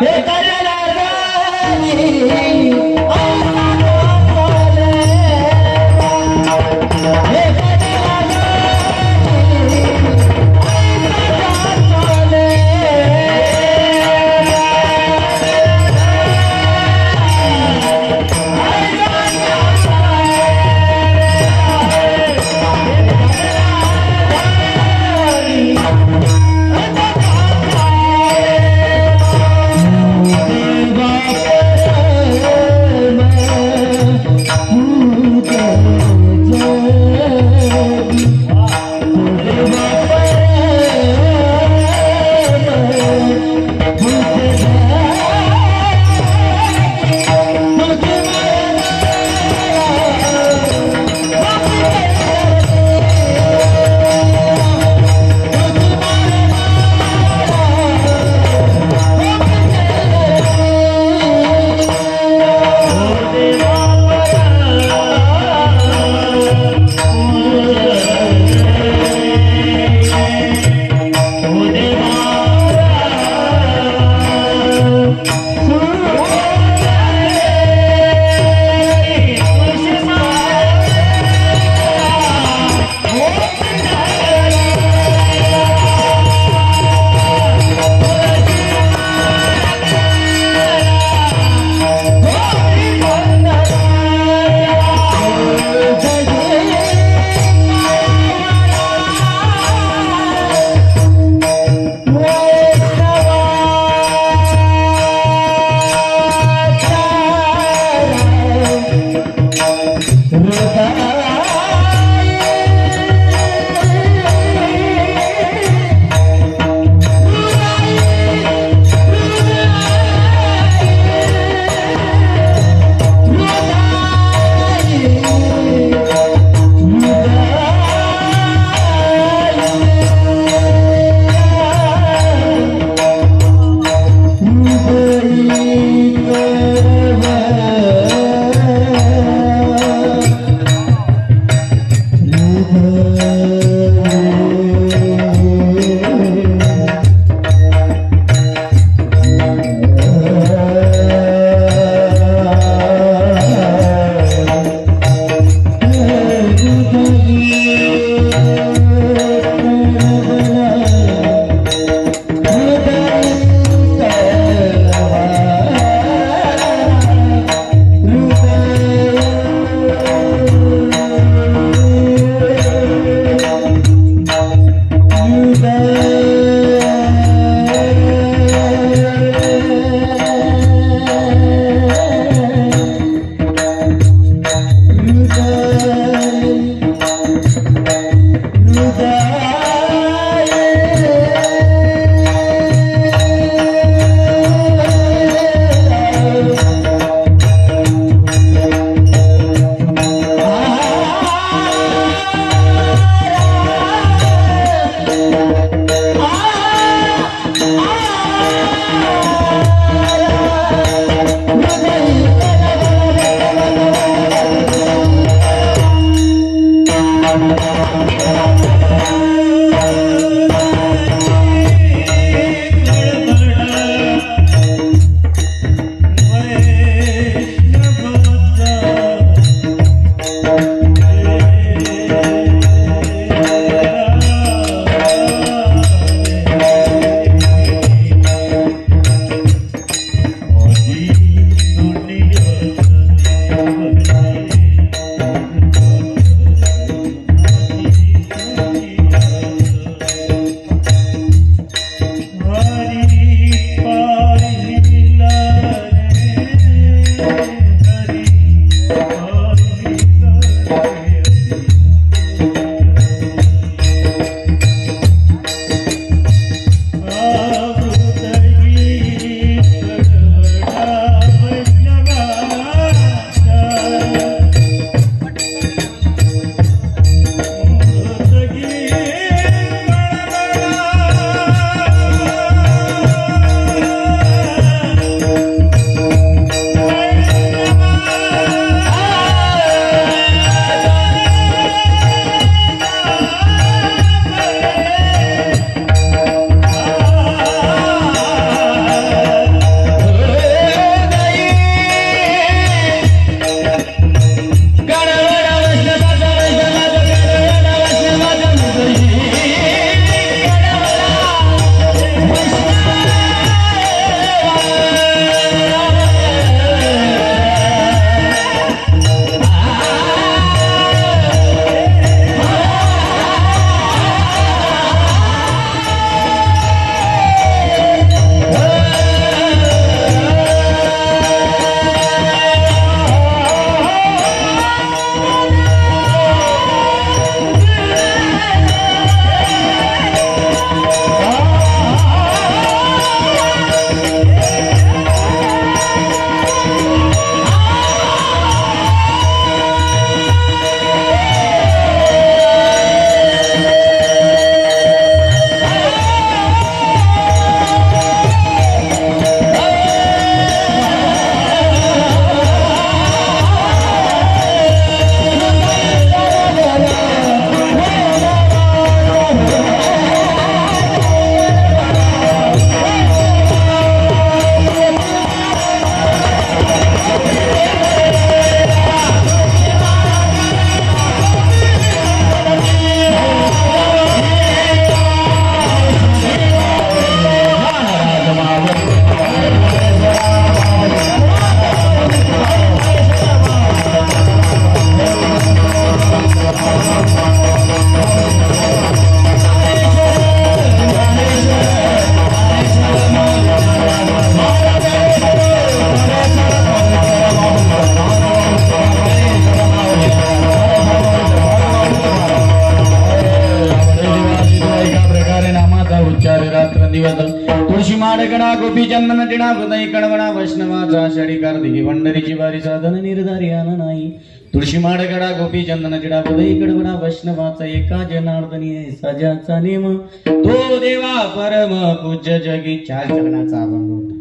तुळशी माडगणा गोपी चंदन टिणा हृदय कडवणा वैष्णवाचा षडी कार्तिकी पंढरीची वारी साधन निर्धारी आन नाही. तुळशी माडगणा गोपी चंदन टिणा हृदय कडवणा वैष्णवाचा एका जनार्दनी सजाचा नेम तो देवा परम पूज्य जगी चार चरणाचा अभंग होता.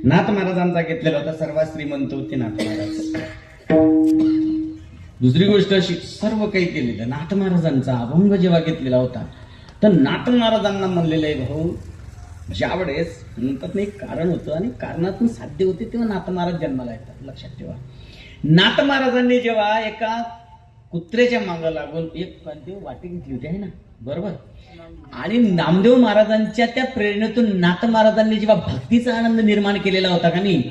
नाथ महाराजांचा घेतलेला होता. सर्वात श्रीमंत होते नाथ महाराज. दुसरी गोष्ट अशी सर्व काही केलेलं नाथ महाराजांचा अभंग जेव्हा घेतलेला होता तर नाथ महाराजांना म्हणलेलं आहे भाऊ ज्यावेळेस नंतर एक कारण होतं आणि कारणातून साध्य होते तेव्हा नाथ महाराज जन्माला येतात. लक्षात ठेवा. नाथ महाराजांनी जेव्हा एका कुत्र्याच्या मागं लागून एक वाटी घेतली होती आहे ना बरोबर. आणि नामदेव महाराजांच्या त्या प्रेरणेतून नाथ महाराजांनी जेव्हा भक्तीचा आनंद निर्माण केलेला होता का नाही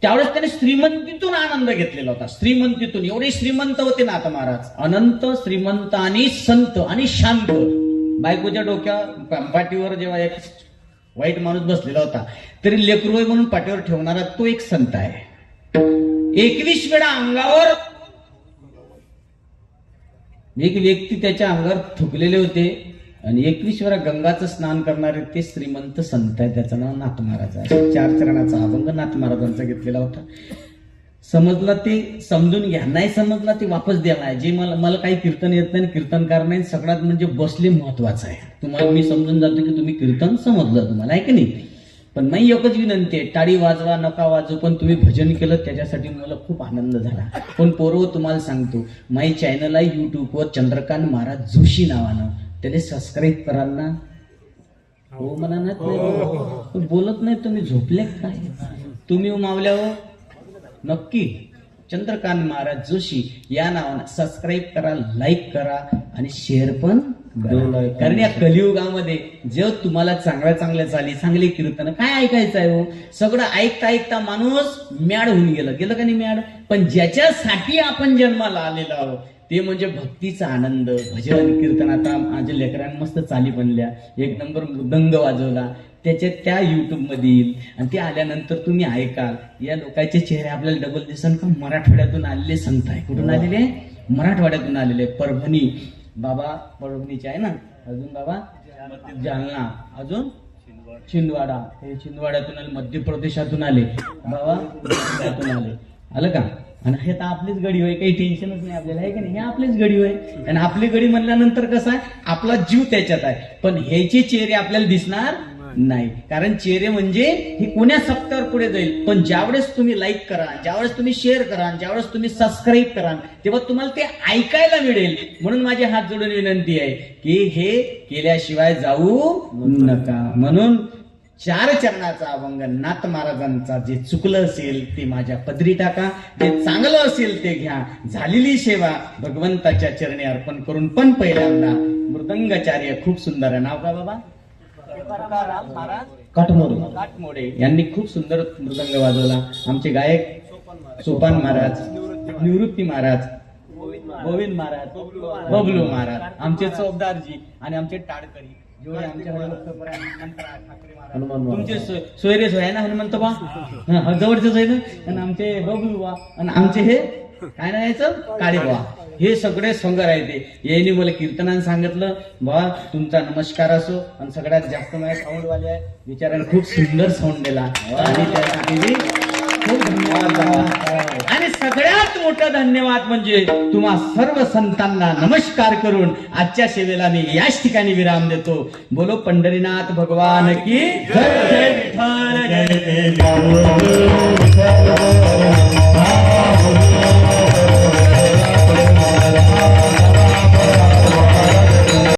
त्यावेळेस त्याने श्रीमंतीतून आनंद घेतलेला होता. श्रीमंतीतून एवढे श्रीमंत होते नाथ महाराज. अनंत श्रीमंत आणि संत आणि शांत. बायकोच्या डोक्या पाठीवर जेव्हा एक वाईट माणूस बसलेला होता तरी लेकरू म्हणून पाठीवर ठेवणारा तो एक संत आहे. 21 वेळा अंगावर एक व्यक्ती त्याच्या अंगावर थुकलेले होते आणि 21 वेळा गंगाचं स्नान करणारे ते श्रीमंत संत आहे. त्याचं नाव नाथ महाराज आहे. चार चरणाचा अभंग नाथ महाराजांचा घेतलेला होता. समजला ते समजून घ्या, नाही समजला ते वापस द्या. नाही जे मला काही कीर्तन येत नाही कीर्तनकार नाही. सगळ्यात म्हणजे बसले महत्वाचं आहे. तुम्हाला मी समजून जातो की तुम्ही कीर्तन समजलं तुम्हाला आहे की नाही. पण मी एकच विनंती आहे टाळी वाजवा नका वाजू पण तुम्ही भजन केलं त्याच्यासाठी मला खूप आनंद झाला. पण पोरव तुम्हाला सांगतो माई चॅनल आहे युट्यूबवर चंद्रकांत महाराज जोशी नावानं त्याला सबस्क्राईब कराल ना. हो म्हणा नाही बोलत नाही तुम्ही झोपले काय तुम्ही मावल्यावर नक्की चंद्रकांत महाराज जोशी या नावानं सबस्क्राईब करा लाईक करा आणि शेअर पण कारण या कलियुगामध्ये जे तुम्हाला चांगल्या चाली चांगले कीर्तन काय ऐकायचं आहे हो. सगळं ऐकता माणूस मॅड होऊन गेलं का नाही मॅड. पण ज्याच्यासाठी आपण जन्माला आलेलो आहोत ते म्हणजे भक्तीचा आनंद भजन कीर्तन. आता माझ्या लेकरांना मस्त चाली बनल्या एक नंबर मृदंग वाजवला त्याच्यात त्या युट्यूब मध्ये येईल आणि ते आल्यानंतर तुम्ही ऐकाल. या लोकांचे चेहरे आपल्याला डबल दिसन का मराठवाड्यातून आलेले संत आहे. कुठून आलेले मराठवाड्यातून आलेले. परभणी बाबा परभणीचे आहे ना. अजून बाबा जालना अजून छिंदवाडा हे छिंदवाड्यातून आले. मध्य प्रदेशातून आले बाबा पुण्यातून आलं का. आणि हे तर आपलीच गडी होय काही टेन्शनच नाही आपल्याला आहे की नाही. हे आपलीच गडी होय आणि आपली गडी म्हणल्यानंतर कसं आहे आपला जीव त्याच्यात आहे. पण ह्याचे चेहरे आपल्याला दिसणार नाही कारण चेहरे म्हणजे हे कोण्या सप्त्यावर पुढे जाईल. पण ज्यावेळेस तुम्ही लाईक करा ज्यावेळेस तुम्ही शेअर करा ज्यावेळेस तुम्ही सबस्क्राईब करा तेव्हा तुम्हाला ते ऐकायला मिळेल. म्हणून माझे हात जोडून विनंती आहे की हे केल्याशिवाय जाऊ नका. म्हणून चार चरणाचा अभंग नाथ महाराजांचा जे चुकलं असेल ते माझ्या पदरी टाका. जे चांगलं असेल ते घ्या. झालेली सेवा भगवंताच्या चरणी अर्पण करून पण पहिल्यांदा मृदंगाचार्य खूप सुंदर आहे. नाव का बाबा काटमोडे यांनी खूप सुंदर मृदंग वाजवला. आमचे गायक सोपान महाराज निवृत्ती महाराज गोविंद महाराज बबलू महाराज आमचे चौकदारजी आणि आमचे टाळकरी जेवढे तुमचे सोयरे सोय आहे ना हनुमंत बा जवळचे सोय ना आणि आमचे बबलू बा आणि आमचे हे काय नाही यायचं काळे बा हे सगळे संगर आहे. ते यांनी मला कीर्तनानं सांगितलं बा तुमचा नमस्कार असो आणि सगळ्यात जास्त माझ्या साऊंडवाले आहे विचाराने खूप सुंदर साऊंड दिला आणि त्यासाठी खूप धन्यवाद. आणि सगळ्यात मोठा धन्यवाद म्हणजे तुम्हा सर्व संतांना नमस्कार करून आजच्या सेवेला मी याच ठिकाणी विराम देतो. बोलो पंढरीनाथ भगवान की जय. जय विठ्ठल जय